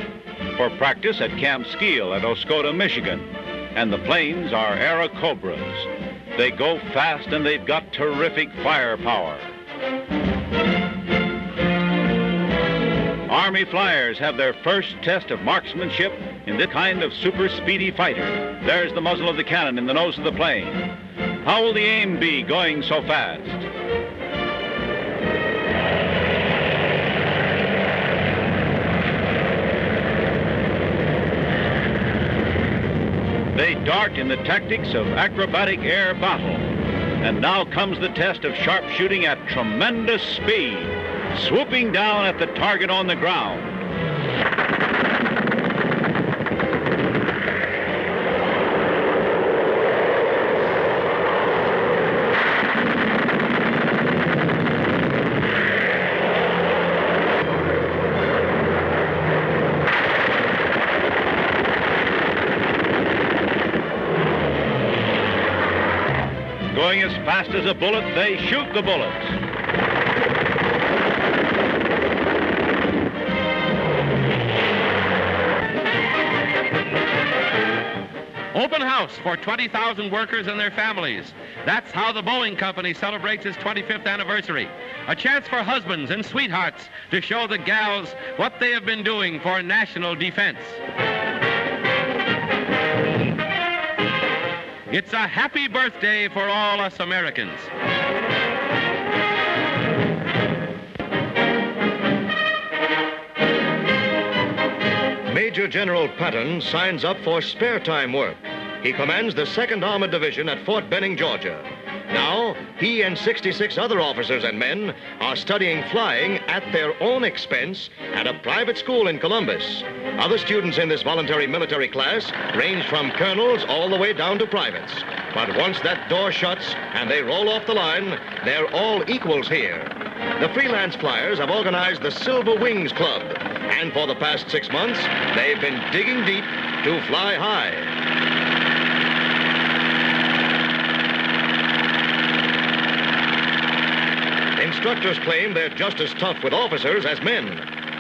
for practice at Camp Skeel at Oscoda, Michigan. And the planes are Airacobras. They go fast and they've got terrific firepower. Army flyers have their first test of marksmanship in this kind of super speedy fighter. There's the muzzle of the cannon in the nose of the plane. How will the aim be going so fast? They dart in the tactics of acrobatic air battle. And now comes the test of sharpshooting at tremendous speed, swooping down at the target on the ground. Going as fast as a bullet, they shoot the bullets. Open house for 20,000 workers and their families. That's how the Boeing Company celebrates its 25th anniversary. A chance for husbands and sweethearts to show the gals what they have been doing for national defense. It's a happy birthday for all us Americans. Major General Pathe signs up for spare time work. He commands the 2nd Armored Division at Fort Benning, Georgia. Now, he and 66 other officers and men are studying flying at their own expense at a private school in Columbus. Other students in this voluntary military class range from colonels all the way down to privates. But once that door shuts and they roll off the line, they're all equals here. The freelance flyers have organized the Silver Wings Club, and for the past 6 months, they've been digging deep to fly high. Instructors claim they're just as tough with officers as men.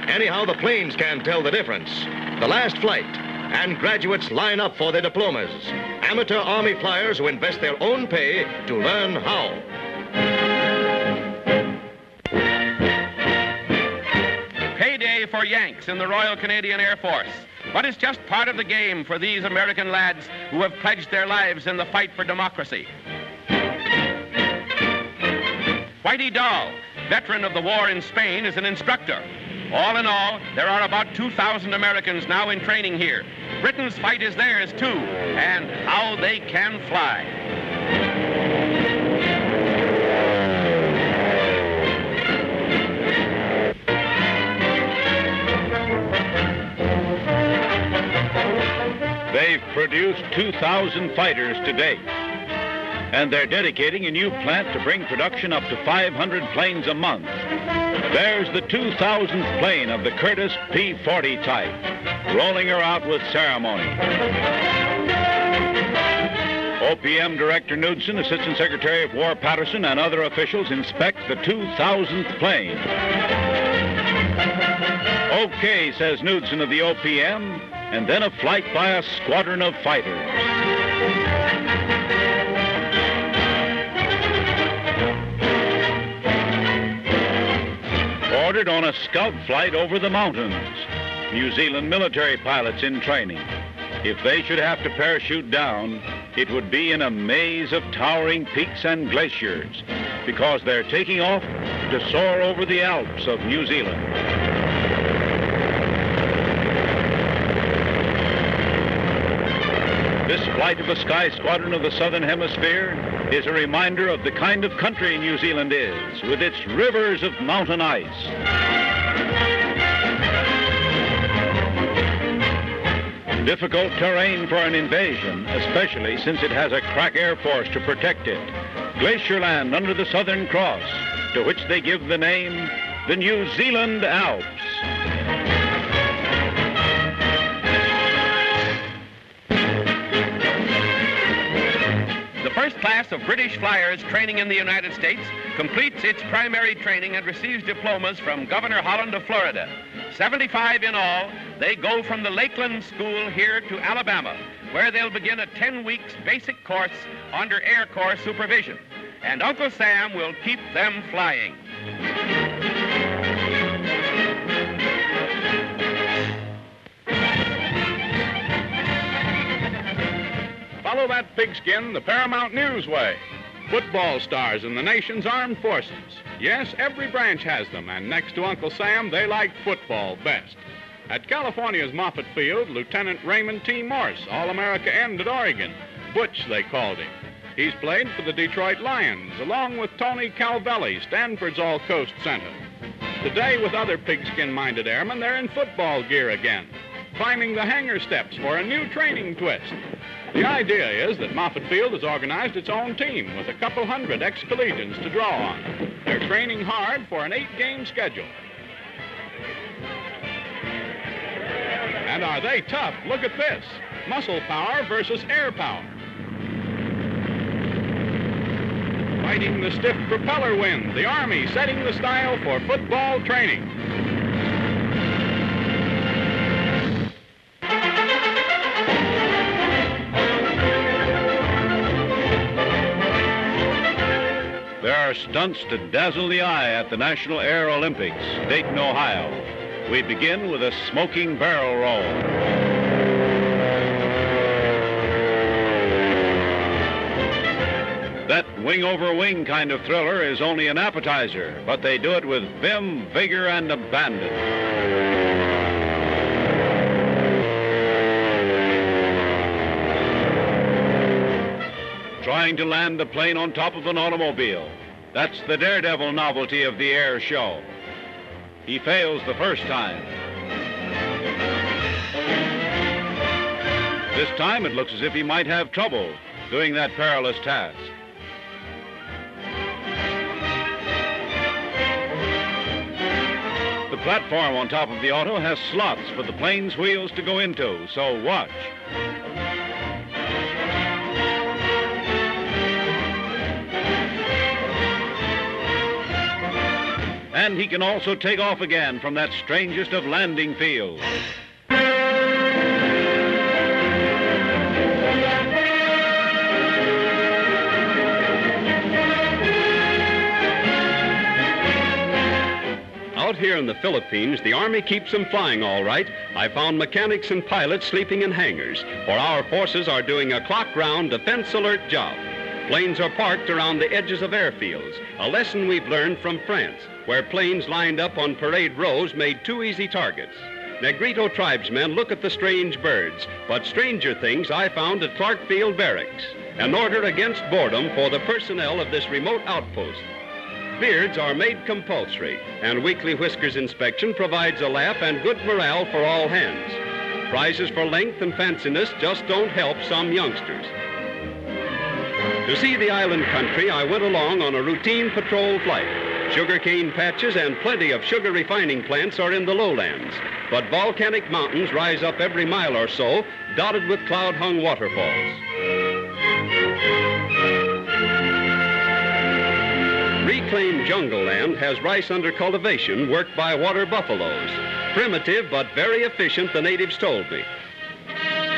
Anyhow, the planes can't tell the difference. The last flight, and graduates line up for their diplomas. Amateur Army flyers who invest their own pay to learn how. Payday for Yanks in the Royal Canadian Air Force. But it's just part of the game for these American lads who have pledged their lives in the fight for democracy. Whitey Dahl, veteran of the war in Spain, is an instructor. All in all, there are about 2,000 Americans now in training here. Britain's fight is theirs, too, and how they can fly. They've produced 2,000 fighters to date. And they're dedicating a new plant to bring production up to 500 planes a month. There's the 2,000th plane of the Curtiss P-40 type, rolling her out with ceremony. OPM Director Knudsen, Assistant Secretary of War Patterson, and other officials inspect the 2,000th plane. Okay, says Knudsen of the OPM, and then a flight by a squadron of fighters. Ordered on a scout flight over the mountains. New Zealand military pilots in training. If they should have to parachute down, it would be in a maze of towering peaks and glaciers, because they're taking off to soar over the Alps of New Zealand. This flight of a sky squadron of the Southern Hemisphere is a reminder of the kind of country New Zealand is, with its rivers of mountain ice. Difficult terrain for an invasion, especially since it has a crack air force to protect it. Glacier land under the Southern Cross, to which they give the name the New Zealand Alps. The first class of British flyers training in the United States completes its primary training and receives diplomas from Governor Holland of Florida. 75 in all. They go from the Lakeland School here to Alabama, where they'll begin a 10 weeks basic course under Air Corps supervision. And Uncle Sam will keep them flying. Follow that pigskin the Paramount News way. Football stars in the nation's armed forces. Yes, every branch has them, and next to Uncle Sam, they like football best. At California's Moffett Field, Lieutenant Raymond T. Morse, All-America end at Oregon. Butch, they called him. He's played for the Detroit Lions, along with Tony Calvelli, Stanford's All-Coast center. Today, with other pigskin-minded airmen, they're in football gear again, climbing the hangar steps for a new training twist. The idea is that Moffett Field has organized its own team with a couple hundred ex-collegians to draw on. They're training hard for an 8-game schedule. And are they tough? Look at this. Muscle power versus air power. Fighting the stiff propeller wind, the Army setting the style for football training. There are stunts to dazzle the eye at the National Air Olympics, Dayton, Ohio. We begin with a smoking barrel roll. That wing-over-wing kind of thriller is only an appetizer, but they do it with vim, vigor, and abandon. Trying to land the plane on top of an automobile. That's the daredevil novelty of the air show. He fails the first time. This time it looks as if he might have trouble doing that perilous task. The platform on top of the auto has slots for the plane's wheels to go into, so watch. And he can also take off again from that strangest of landing fields. Out here in the Philippines, the Army keeps them flying all right. I found mechanics and pilots sleeping in hangars, for our forces are doing a clock-round defense alert job. Planes are parked around the edges of airfields, a lesson we've learned from France, where planes lined up on parade rows made two easy targets. Negrito tribesmen look at the strange birds, but stranger things I found at Clark Field Barracks, an order against boredom for the personnel of this remote outpost. Beards are made compulsory, and weekly whiskers inspection provides a laugh and good morale for all hands. Prizes for length and fanciness just don't help some youngsters. To see the island country, I went along on a routine patrol flight. Sugarcane patches and plenty of sugar refining plants are in the lowlands, but volcanic mountains rise up every mile or so, dotted with cloud-hung waterfalls. Reclaimed jungle land has rice under cultivation worked by water buffaloes. Primitive but very efficient, the natives told me.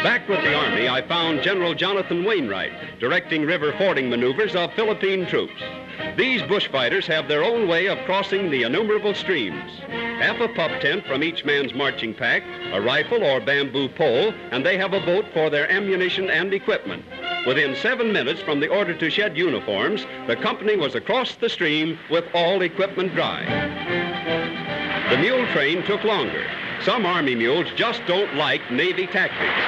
Back with the Army, I found General Jonathan Wainwright directing river fording maneuvers of Philippine troops. These bushfighters have their own way of crossing the innumerable streams. Half a pup tent from each man's marching pack, a rifle or bamboo pole, and they have a boat for their ammunition and equipment. Within 7 minutes from the order to shed uniforms, the company was across the stream with all equipment dry. The mule train took longer. Some Army mules just don't like Navy tactics.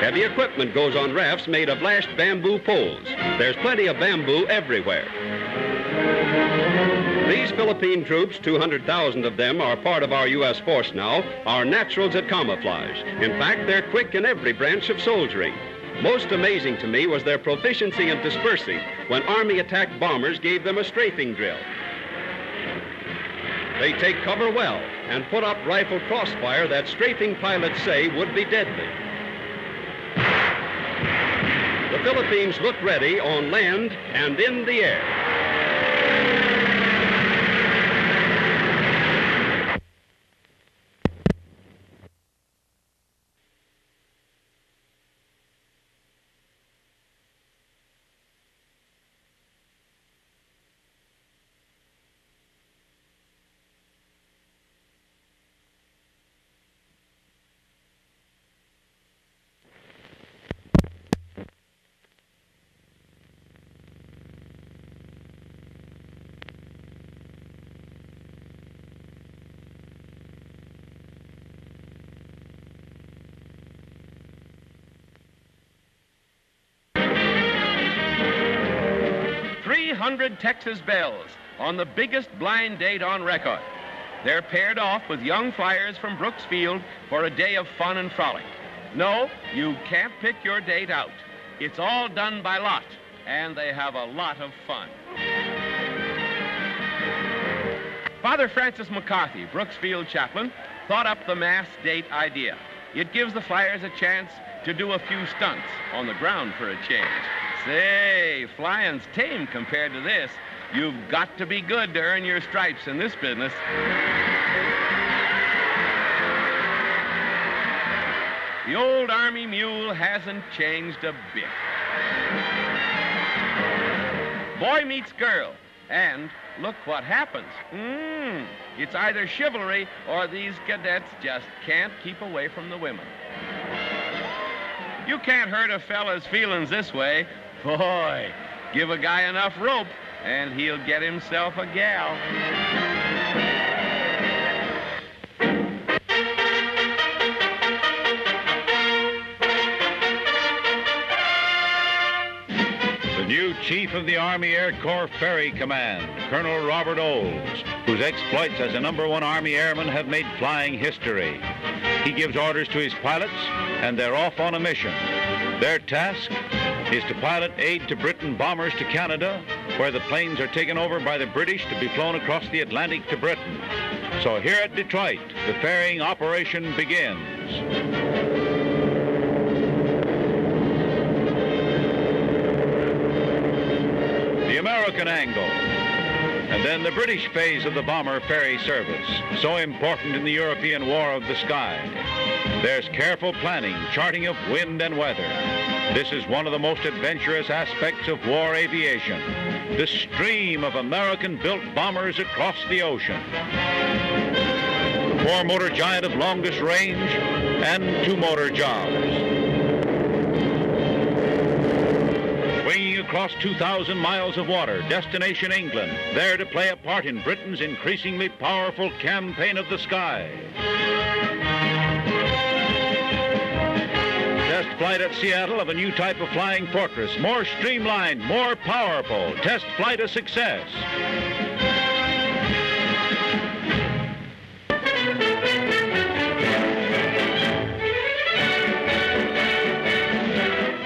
Heavy equipment goes on rafts made of lashed bamboo poles. There's plenty of bamboo everywhere. These Philippine troops, 200,000 of them are part of our U.S. force now, are naturals at camouflage. In fact, they're quick in every branch of soldiering. Most amazing to me was their proficiency in dispersing when Army attack bombers gave them a strafing drill. They take cover well and put up rifle crossfire that strafing pilots say would be deadly. The Philippines look ready on land and in the air. Texas Bells on the biggest blind date on record. They're paired off with young flyers from Brooks Field for a day of fun and frolic. No, you can't pick your date out. It's all done by lot, and they have a lot of fun. Father Francis McCarthy, Brooks Field chaplain, thought up the mass date idea. It gives the flyers a chance to do a few stunts on the ground for a change. Say, flying's tame compared to this. You've got to be good to earn your stripes in this business. The old Army mule hasn't changed a bit. Boy meets girl, and look what happens. It's either chivalry or these cadets just can't keep away from the women. You can't hurt a fella's feelings this way. Boy, give a guy enough rope, and he'll get himself a gal. The new chief of the Army Air Corps Ferry Command, Colonel Robert Olds, whose exploits as a #1 Army airman have made flying history. He gives orders to his pilots, and they're off on a mission. Their task is to pilot aid to Britain bombers to Canada, where the planes are taken over by the British to be flown across the Atlantic to Britain. So here at Detroit, the ferrying operation begins. The American angle, and then the British phase of the bomber ferry service, so important in the European War of the Sky. There's careful planning, charting of wind and weather. This is one of the most adventurous aspects of war aviation, the stream of American-built bombers across the ocean. The four-motor giant of longest range and two-motor jobs. Swinging across 2,000 miles of water, destination England, there to play a part in Britain's increasingly powerful campaign of the sky. Test flight at Seattle of a new type of flying fortress, more streamlined, more powerful. Test flight a success.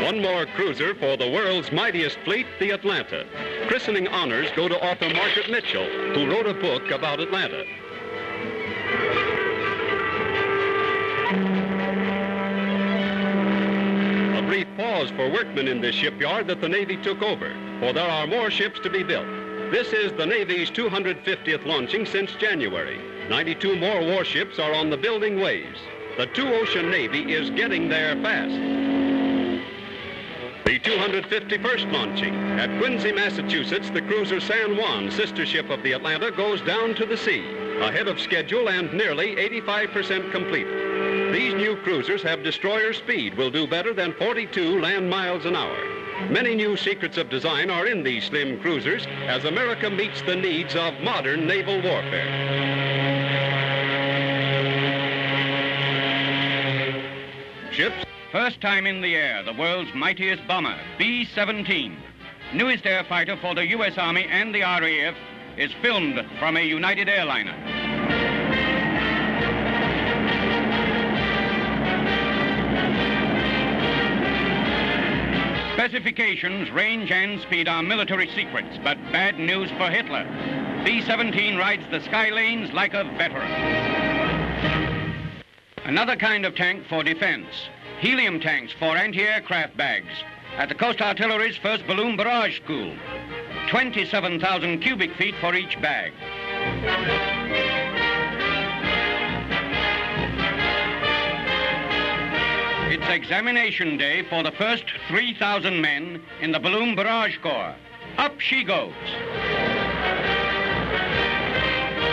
One more cruiser for the world's mightiest fleet, the Atlanta. Christening honors go to author Margaret Mitchell, who wrote a book about Atlanta. A brief pause for workmen in this shipyard that the Navy took over, for there are more ships to be built. This is the Navy's 250th launching since January. 92 more warships are on the building ways. The two-ocean Navy is getting there fast. The 251st launching. At Quincy, Massachusetts, the cruiser San Juan, sister ship of the Atlanta, goes down to the sea, ahead of schedule and nearly 85% complete. These new cruisers have destroyer speed, will do better than 42 land miles an hour. Many new secrets of design are in these slim cruisers as America meets the needs of modern naval warfare. Ships. First time in the air, the world's mightiest bomber, B-17. Newest air fighter for the U.S. Army and the RAF, is filmed from a United airliner. Specifications, range, and speed are military secrets, but bad news for Hitler. B-17 rides the sky lanes like a veteran. Another kind of tank for defense. Helium tanks for anti-aircraft bags at the Coast Artillery's first balloon barrage school. 27,000 cubic feet for each bag. It's examination day for the first 3,000 men in the balloon barrage corps. Up she goes.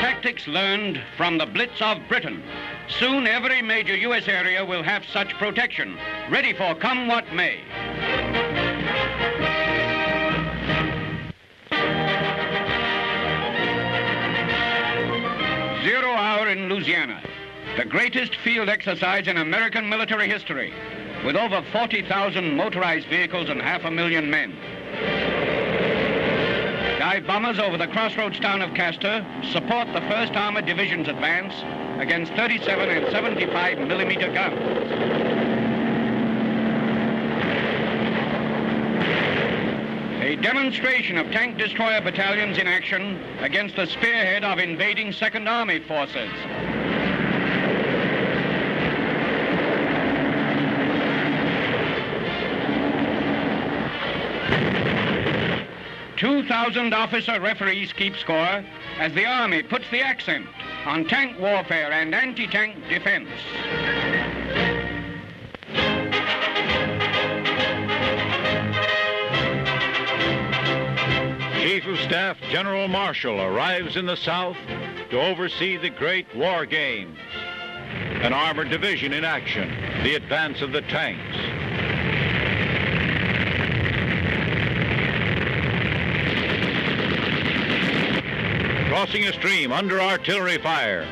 Tactics learned from the Blitz of Britain. Soon every major U.S. area will have such protection, ready for come what may. Zero hour in Louisiana, the greatest field exercise in American military history, with over 40,000 motorized vehicles and 500,000 men. Dive bombers over the crossroads town of Castor support the 1st Armored Division's advance against 37 and 75 millimeter guns. A demonstration of tank destroyer battalions in action against the spearhead of invading Second Army forces. 2,000 officer referees keep score as the Army puts the accent on tank warfare and anti-tank defense. Chief of Staff General Marshall arrives in the South to oversee the great war games. An armored division in action, the advance of the tanks. Crossing a stream under artillery fire.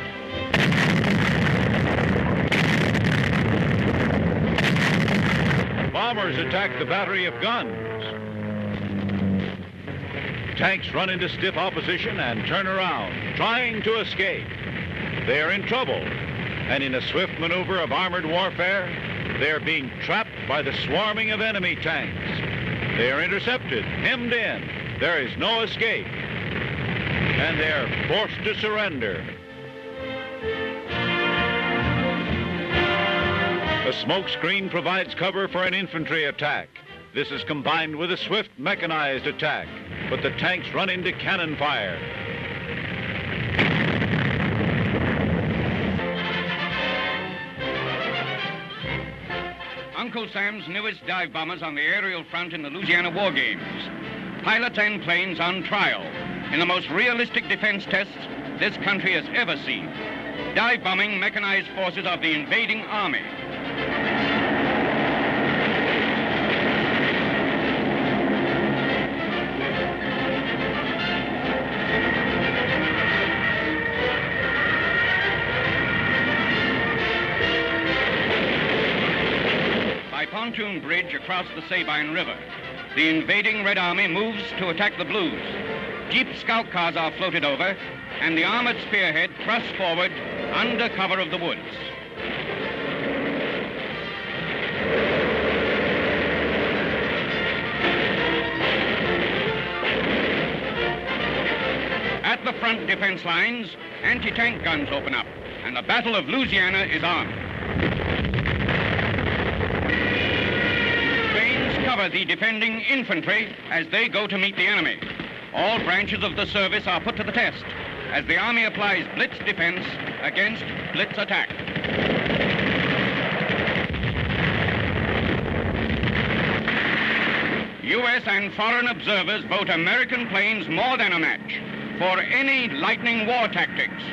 Bombers attack the battery of guns. Tanks run into stiff opposition and turn around, trying to escape. They are in trouble, and in a swift maneuver of armored warfare, they are being trapped by the swarming of enemy tanks. They are intercepted, hemmed in. There is no escape, and they are forced to surrender. A smoke screen provides cover for an infantry attack. This is combined with a swift mechanized attack, but the tanks run into cannon fire. Uncle Sam's newest dive bombers on the aerial front in the Louisiana War Games. Pilots and planes on trial in the most realistic defense tests this country has ever seen. Dive bombing mechanized forces of the invading army. Pontoon bridge across the Sabine River. The invading Red Army moves to attack the Blues. Jeep scout cars are floated over, and the armored spearhead thrusts forward under cover of the woods. At the front defense lines, anti-tank guns open up, and the Battle of Louisiana is on. Cover the defending infantry as they go to meet the enemy. All branches of the service are put to the test as the Army applies blitz defense against blitz attack. U.S. and foreign observers vote American planes more than a match for any lightning war tactics.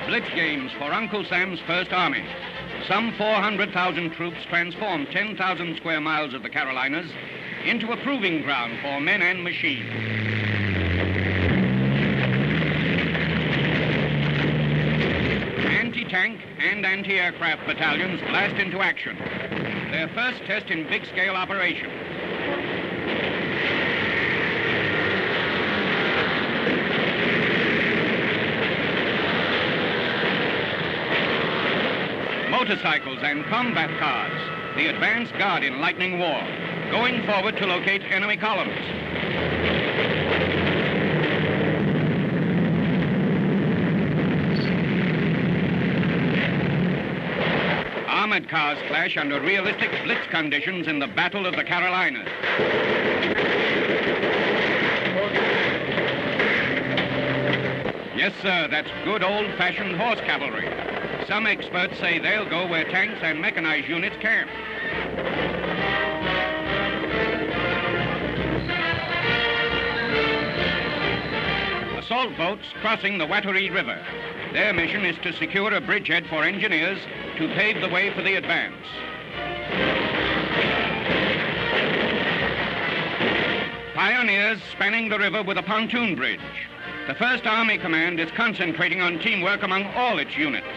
Blitz games for Uncle Sam's First Army. Some 400,000 troops transform 10,000 square miles of the Carolinas into a proving ground for men and machines. Anti-tank and anti-aircraft battalions blast into action. Their first test in big-scale operation. Motorcycles and combat cars, the advance guard in lightning war, going forward to locate enemy columns. Armored cars clash under realistic blitz conditions in the Battle of the Carolinas. Yes, sir, that's good old-fashioned horse cavalry. Some experts say they'll go where tanks and mechanized units camp. Assault boats crossing the Watauga River. Their mission is to secure a bridgehead for engineers to pave the way for the advance. Pioneers spanning the river with a pontoon bridge. The First Army Command is concentrating on teamwork among all its units.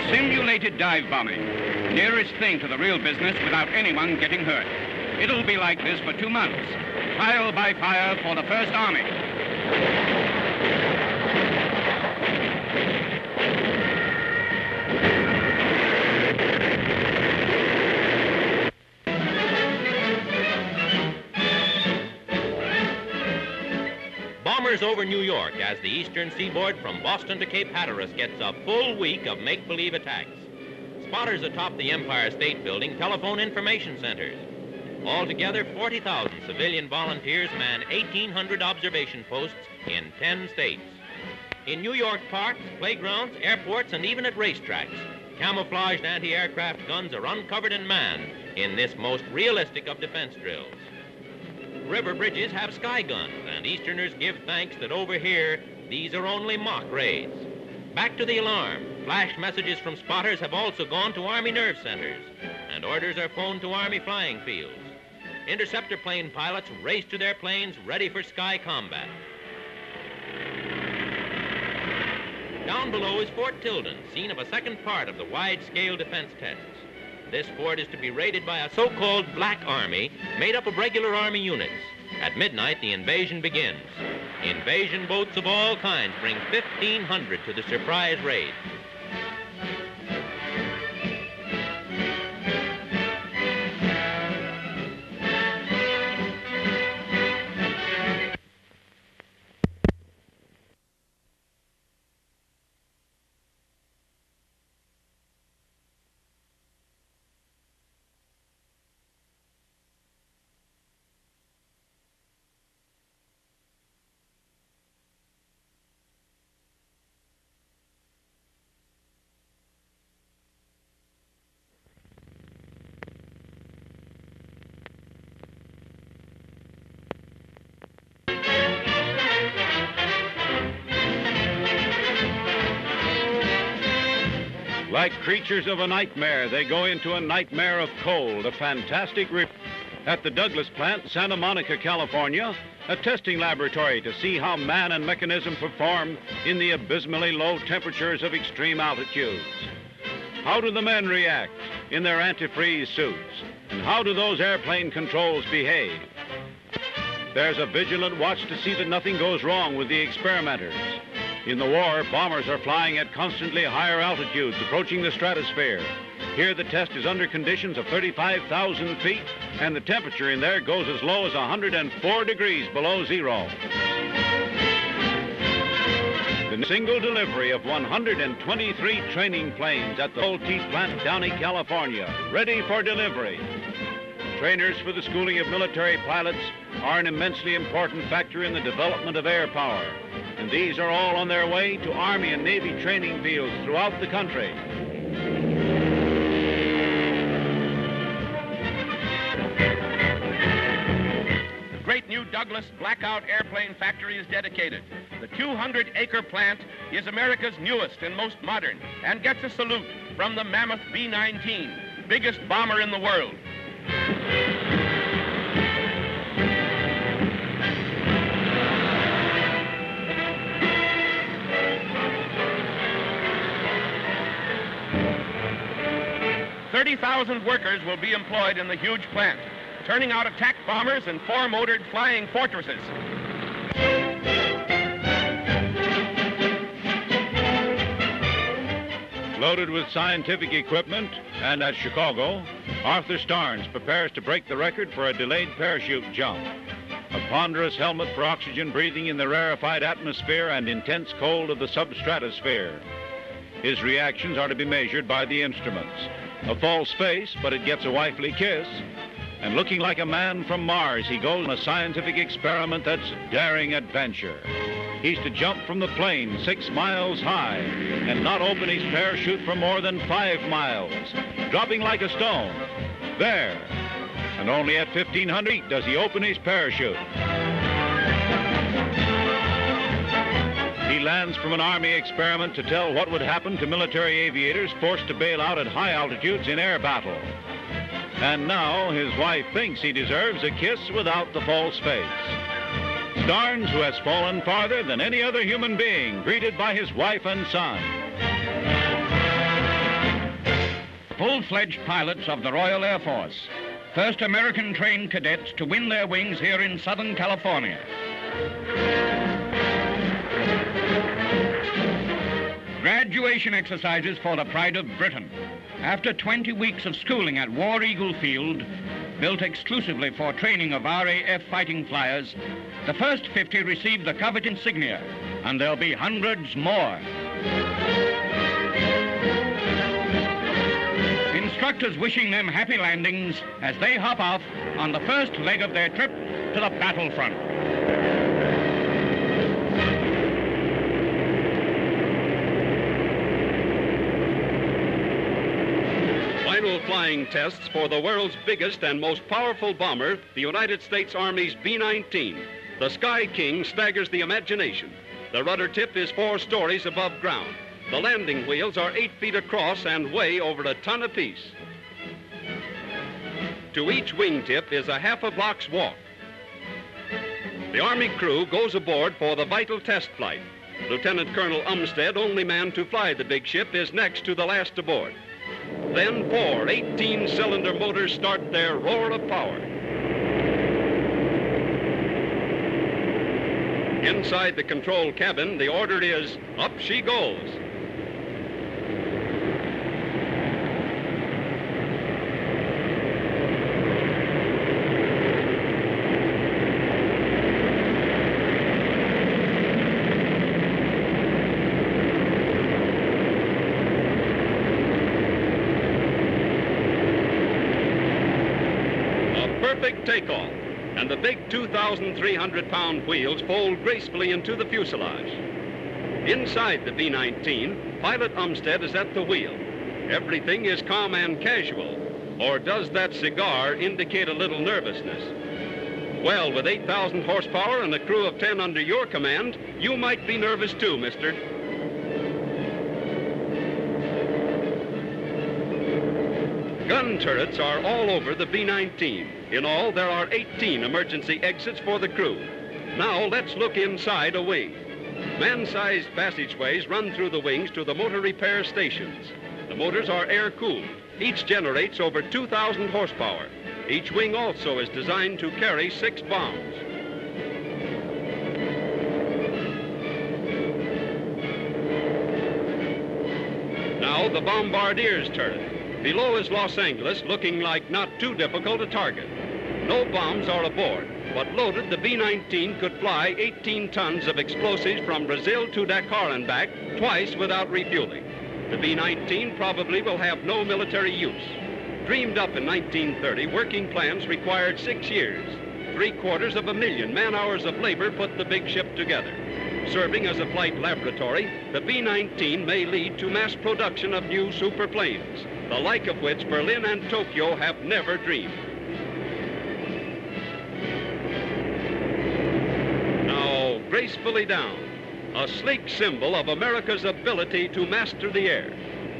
Simulated dive bombing, nearest thing to the real business without anyone getting hurt. It'll be like this for 2 months, trial by fire for the First Army. Bombers over New York as the eastern seaboard from Boston to Cape Hatteras gets a full week of make-believe attacks. spotters atop the Empire State Building telephone information centers. Altogether, 40,000 civilian volunteers man 1,800 observation posts in 10 states. In New York parks, playgrounds, airports, and even at racetracks, camouflaged anti-aircraft guns are uncovered and manned in this most realistic of defense drills. River bridges have sky guns, and Easterners give thanks that over here, these are only mock raids. Back to the alarm. Flash messages from spotters have also gone to Army nerve centers, and orders are phoned to Army flying fields. Interceptor plane pilots race to their planes ready for sky combat. Down below is Fort Tilden, scene of a second part of the wide-scale defense tests. This fort is to be raided by a so-called Black Army made up of regular Army units. At midnight, the invasion begins. Invasion boats of all kinds bring 1,500 to the surprise raid. Like creatures of a nightmare, they go into a nightmare of cold, a fantastic at the Douglas plant, Santa Monica, California, a testing laboratory to see how man and mechanism perform in the abysmally low temperatures of extreme altitudes. How do the men react in their antifreeze suits? And how do those airplane controls behave? There's a vigilant watch to see that nothing goes wrong with the experimenters. In the war, bombers are flying at constantly higher altitudes, approaching the stratosphere. Here, the test is under conditions of 35,000 feet, and the temperature in there goes as low as 104 degrees below zero. The single delivery of 123 training planes at the Pathe plant, Downey, California, ready for delivery. Trainers for the schooling of military pilots are an immensely important factor in the development of air power. And these are all on their way to Army and Navy training fields throughout the country. The great new Douglas Blackout Airplane Factory is dedicated. The 200-acre plant is America's newest and most modern, and gets a salute from the mammoth B-19, biggest bomber in the world. "30,000 workers will be employed in the huge plant, turning out attack bombers and four-motored flying fortresses." Loaded with scientific equipment, and at Chicago, Arthur Starnes prepares to break the record for a delayed parachute jump. A ponderous helmet for oxygen breathing in the rarefied atmosphere and intense cold of the substratosphere. His reactions are to be measured by the instruments. A false face, but it gets a wifely kiss. And looking like a man from Mars, he goes on a scientific experiment that's daring adventure. He's to jump from the plane 6 miles high and not open his parachute for more than 5 miles, dropping like a stone. There. And only at 1,500 feet does he open his parachute. He lands from an Army experiment to tell what would happen to military aviators forced to bail out at high altitudes in air battle. And now his wife thinks he deserves a kiss without the false face. Starnes, who has fallen farther than any other human being, greeted by his wife and son. Full-fledged pilots of the Royal Air Force. First American-trained cadets to win their wings here in Southern California. Graduation exercises for the pride of Britain. After 20 weeks of schooling at War Eagle Field, built exclusively for training of RAF fighting flyers, the first 50 received the coveted insignia, and there'll be hundreds more. instructors wishing them happy landings as they hop off on the first leg of their trip to the battlefront. Final flying tests for the world's biggest and most powerful bomber, the United States Army's B-19. The Sky King staggers the imagination. The rudder tip is 4 stories above ground. The landing wheels are 8 feet across and weigh over a ton apiece. To each wingtip is a half a block's walk. The Army crew goes aboard for the vital test flight. Lieutenant Colonel Umstead, only man to fly the big ship, is next to the last aboard. Then 4 18-cylinder motors start their roar of power. Inside the control cabin, the order is, up she goes. Perfect takeoff, and the big 2,300-pound wheels fold gracefully into the fuselage. Inside the B-19, Pilot Umstead is at the wheel. Everything is calm and casual. Or does that cigar indicate a little nervousness? Well, with 8,000 horsepower and a crew of 10 under your command, you might be nervous too, mister. Gun turrets are all over the B-19. In all, there are 18 emergency exits for the crew. Now, let's look inside a wing. Man-sized passageways run through the wings to the motor repair stations. The motors are air-cooled. Each generates over 2,000 horsepower. Each wing also is designed to carry 6 bombs. Now, the bombardier's turret. Below is Los Angeles, looking like not too difficult a target. No bombs are aboard, but loaded, the B-19 could fly 18 tons of explosives from Brazil to Dakar and back, twice without refueling. The B-19 probably will have no military use. Dreamed up in 1930, working plans required 6 years. 750,000 man-hours of labor put the big ship together. Serving as a flight laboratory, the B-19 may lead to mass production of new superplanes, the like of which Berlin and Tokyo have never dreamed. Now, gracefully down, a sleek symbol of America's ability to master the air,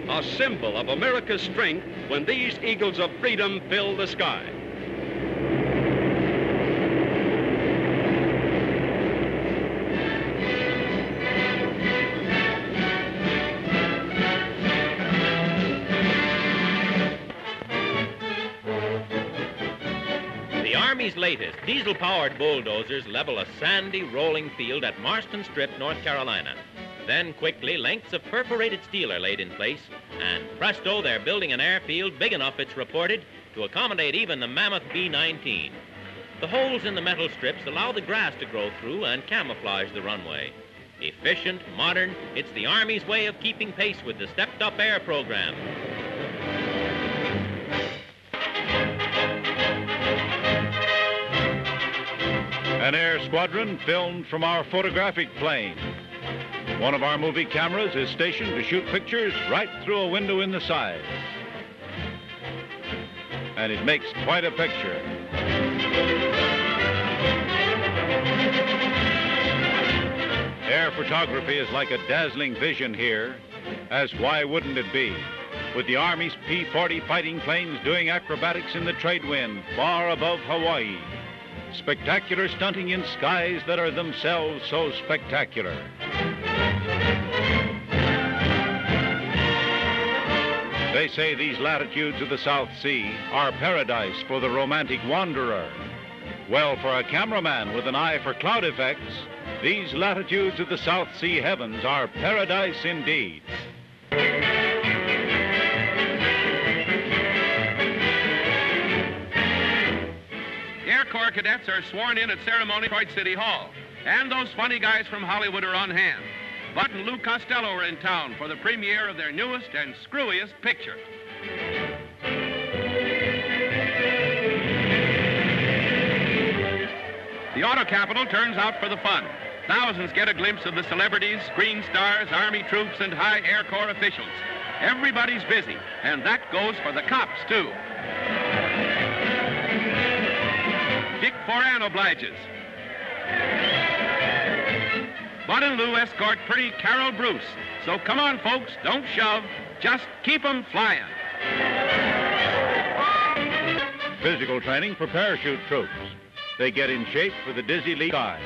a symbol of America's strength when these eagles of freedom fill the sky. The Army's latest diesel-powered bulldozers level a sandy, rolling field at Marston Strip, North Carolina. Then quickly, lengths of perforated steel are laid in place, and presto, they're building an airfield big enough, it's reported, to accommodate even the mammoth B-19. The holes in the metal strips allow the grass to grow through and camouflage the runway. Efficient, modern, it's the Army's way of keeping pace with the stepped-up air program. An air squadron filmed from our photographic plane. One of our movie cameras is stationed to shoot pictures right through a window in the side. And it makes quite a picture. Air photography is like a dazzling vision here, as why wouldn't it be? With the Army's P-40 fighting planes doing acrobatics in the trade wind far above Hawaii. Spectacular stunting in skies that are themselves so spectacular. They say these latitudes of the South Sea are paradise for the romantic wanderer. Well, for a cameraman with an eye for cloud effects, these latitudes of the South Sea heavens are paradise indeed. Air Corps cadets are sworn in at ceremony at Detroit City Hall. And those funny guys from Hollywood are on hand. Bud and Lou Costello are in town for the premiere of their newest and screwiest picture. The auto capital turns out for the fun. Thousands get a glimpse of the celebrities, screen stars, Army troops, and high Air Corps officials. Everybody's busy, and that goes for the cops, too. Dick Foran obliges. Bud and Lou escort pretty Carol Bruce. So come on, folks, don't shove. Just keep 'em flying. Physical training for parachute troops. They get in shape for the dizzy leap sky.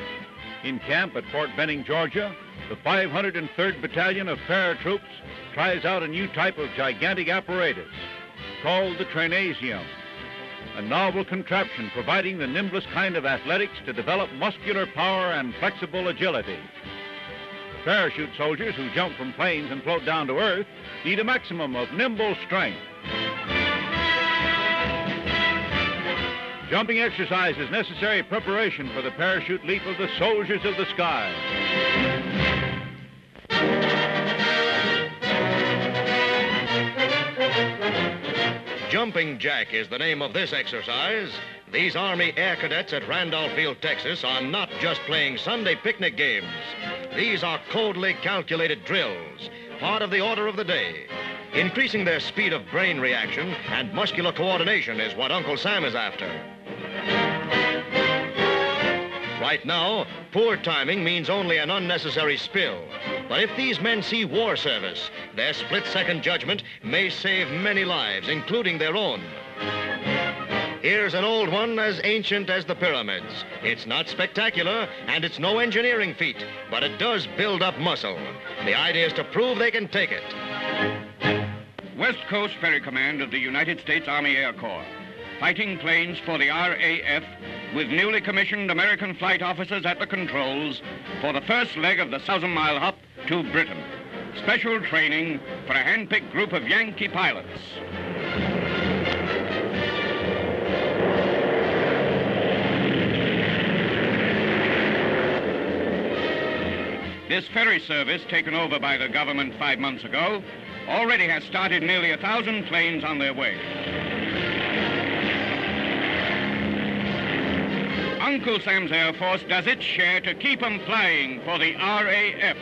In camp at Fort Benning, Georgia, the 503rd Battalion of Paratroops tries out a new type of gigantic apparatus called the Trainasium, a novel contraption providing the nimblest kind of athletics to develop muscular power and flexible agility. Parachute soldiers who jump from planes and float down to earth need a maximum of nimble strength. Jumping exercise is necessary preparation for the parachute leap of the soldiers of the sky. Jumping jack is the name of this exercise. These Army Air Cadets at Randolph Field, Texas, are not just playing Sunday picnic games. These are coldly calculated drills, part of the order of the day. Increasing their speed of brain reaction and muscular coordination is what Uncle Sam is after. Right now, poor timing means only an unnecessary spill. But if these men see war service, their split-second judgment may save many lives, including their own. Here's an old one as ancient as the pyramids. It's not spectacular, and it's no engineering feat, but it does build up muscle. The idea is to prove they can take it. West Coast Ferry Command of the United States Army Air Corps. Fighting planes for the RAF with newly commissioned American flight officers at the controls for the first leg of the 1,000-mile hop to Britain. Special training for a hand-picked group of Yankee pilots. This ferry service, taken over by the government 5 months ago, already has started nearly 1,000 planes on their way. Uncle Sam's Air Force does its share to keep 'em flying for the RAF.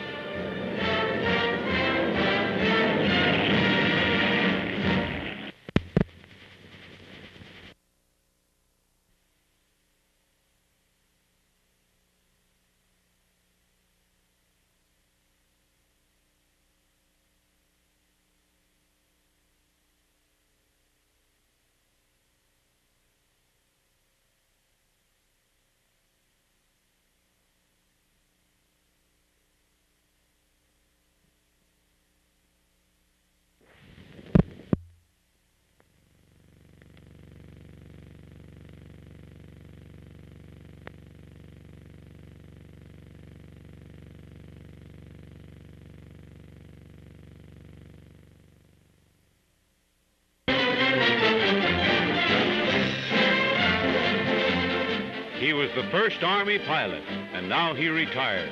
He was the first Army pilot, and now he retires.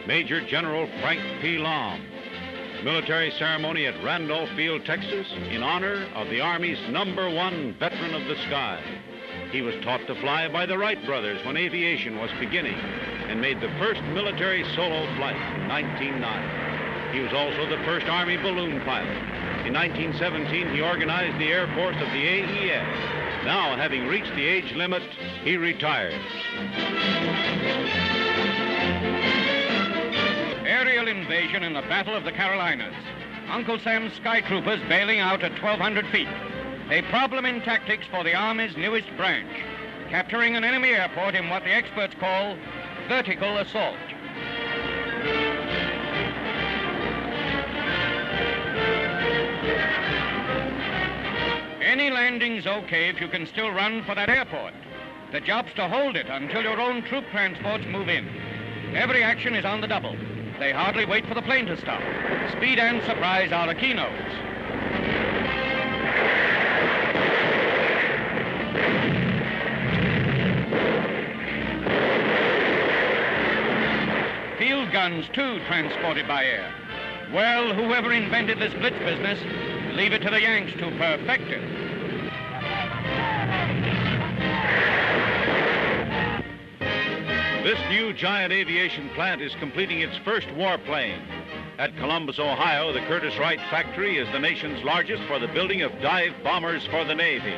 Major General Frank P. Lom. Military ceremony at Randolph Field, Texas, in honor of the Army's #1 veteran of the sky. He was taught to fly by the Wright brothers when aviation was beginning, and made the first military solo flight in 1909. He was also the first Army balloon pilot. In 1917, he organized the Air Force of the AEF. Now, having reached the age limit, he retires. Aerial invasion in the Battle of the Carolinas. Uncle Sam's sky troopers bailing out at 1,200 feet. A problem in tactics for the Army's newest branch. Capturing an enemy airport in what the experts call vertical assault. Any landing's okay if you can still run for that airport. The job's to hold it until your own troop transports move in. Every action is on the double. They hardly wait for the plane to stop. Speed and surprise are the keynotes. Field guns, too, transported by air. Well, whoever invented this blitz business, leave it to the Yanks to perfect it. This new giant aviation plant is completing its first warplane. At Columbus, Ohio, the Curtiss Wright factory is the nation's largest for the building of dive bombers for the Navy.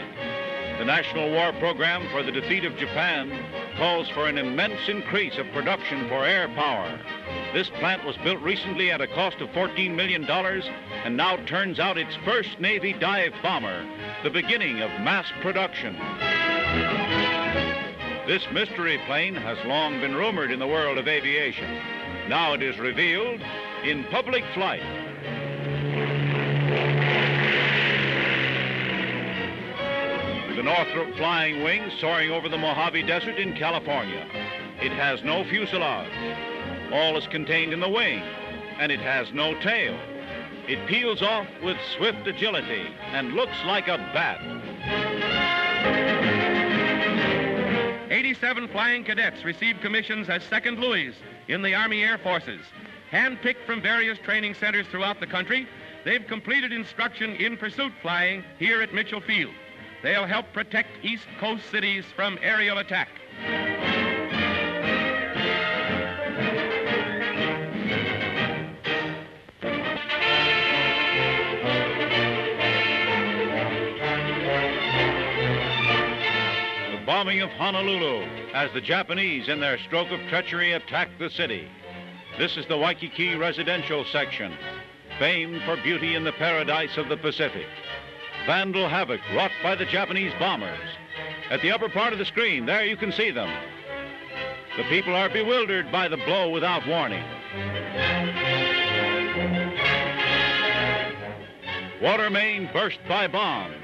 The National War Program for the Defeat of Japan calls for an immense increase of production for air power. This plant was built recently at a cost of $14 million and now turns out its first Navy dive bomber, the beginning of mass production. This mystery plane has long been rumored in the world of aviation. Now it is revealed in public flight. The Northrop Flying Wing soaring over the Mojave Desert in California. It has no fuselage. All is contained in the wing, and it has no tail. It peels off with swift agility and looks like a bat. 87 flying cadets received commissions as second Louis in the Army Air Forces. Handpicked from various training centers throughout the country, they've completed instruction in pursuit flying here at Mitchell Field. They'll help protect East Coast cities from aerial attack. The bombing of Honolulu as the Japanese, in their stroke of treachery, attacked the city. This is the Waikiki residential section, famed for beauty in the paradise of the Pacific. Vandal havoc wrought by the Japanese bombers. At the upper part of the screen, there you can see them. The people are bewildered by the blow without warning. Water main burst by bombs.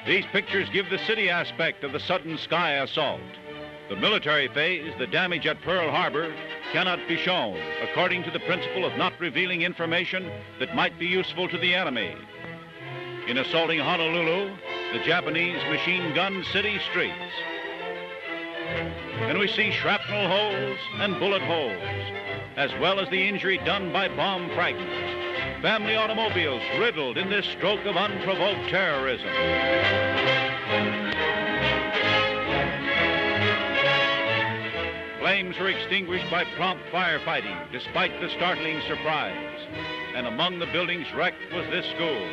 These pictures give the city aspect of the sudden sky assault. The military phase, the damage at Pearl Harbor, cannot be shown, according to the principle of not revealing information that might be useful to the enemy. In assaulting Honolulu, the Japanese machine-gunned city streets. And we see shrapnel holes and bullet holes, as well as the injury done by bomb fragments. Family automobiles riddled in this stroke of unprovoked terrorism. Flames were extinguished by prompt firefighting, despite the startling surprise. And among the buildings wrecked was this school.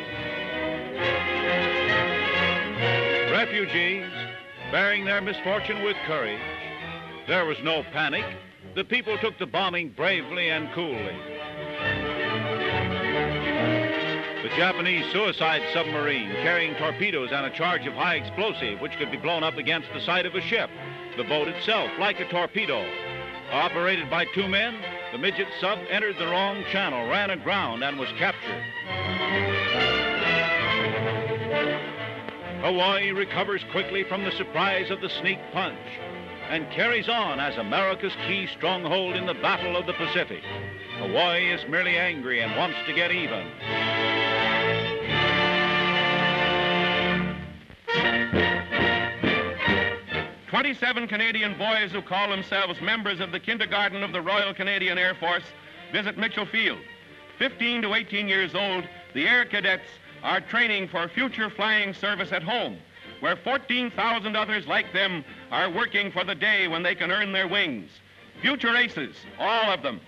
Refugees, bearing their misfortune with courage. There was no panic. The people took the bombing bravely and coolly. The Japanese suicide submarine carrying torpedoes and a charge of high explosive which could be blown up against the side of a ship. The boat itself, like a torpedo. Operated by two men, the midget sub entered the wrong channel, ran aground, and was captured. Hawaii recovers quickly from the surprise of the sneak punch and carries on as America's key stronghold in the Battle of the Pacific. Hawaii is merely angry and wants to get even. "27 Canadian boys who call themselves members of the Kindergarten of the Royal Canadian Air Force visit Mitchell Field. 15 to 18 years old, the Air Cadets are training for future flying service at home, where 14,000 others like them are working for the day when they can earn their wings. Future aces, all of them.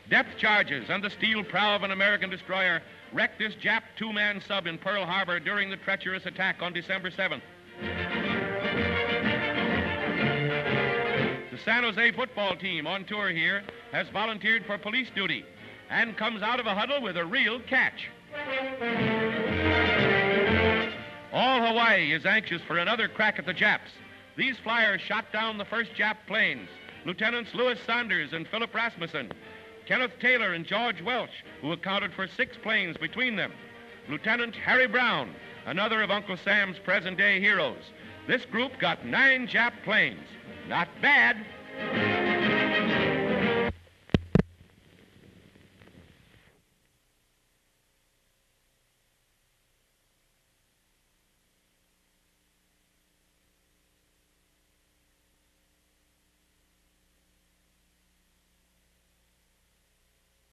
Depth charges and the steel prow of an American destroyer wrecked this Jap two-man sub in Pearl Harbor during the treacherous attack on December 7th. The San Jose football team on tour here has volunteered for police duty and comes out of a huddle with a real catch. All Hawaii is anxious for another crack at the Japs. These flyers shot down the first Jap planes, Lieutenants Louis Saunders and Philip Rasmussen, Kenneth Taylor and George Welch, who accounted for 6 planes between them, Lieutenant Harry Brown, another of Uncle Sam's present-day heroes. This group got 9 Jap planes. Not bad.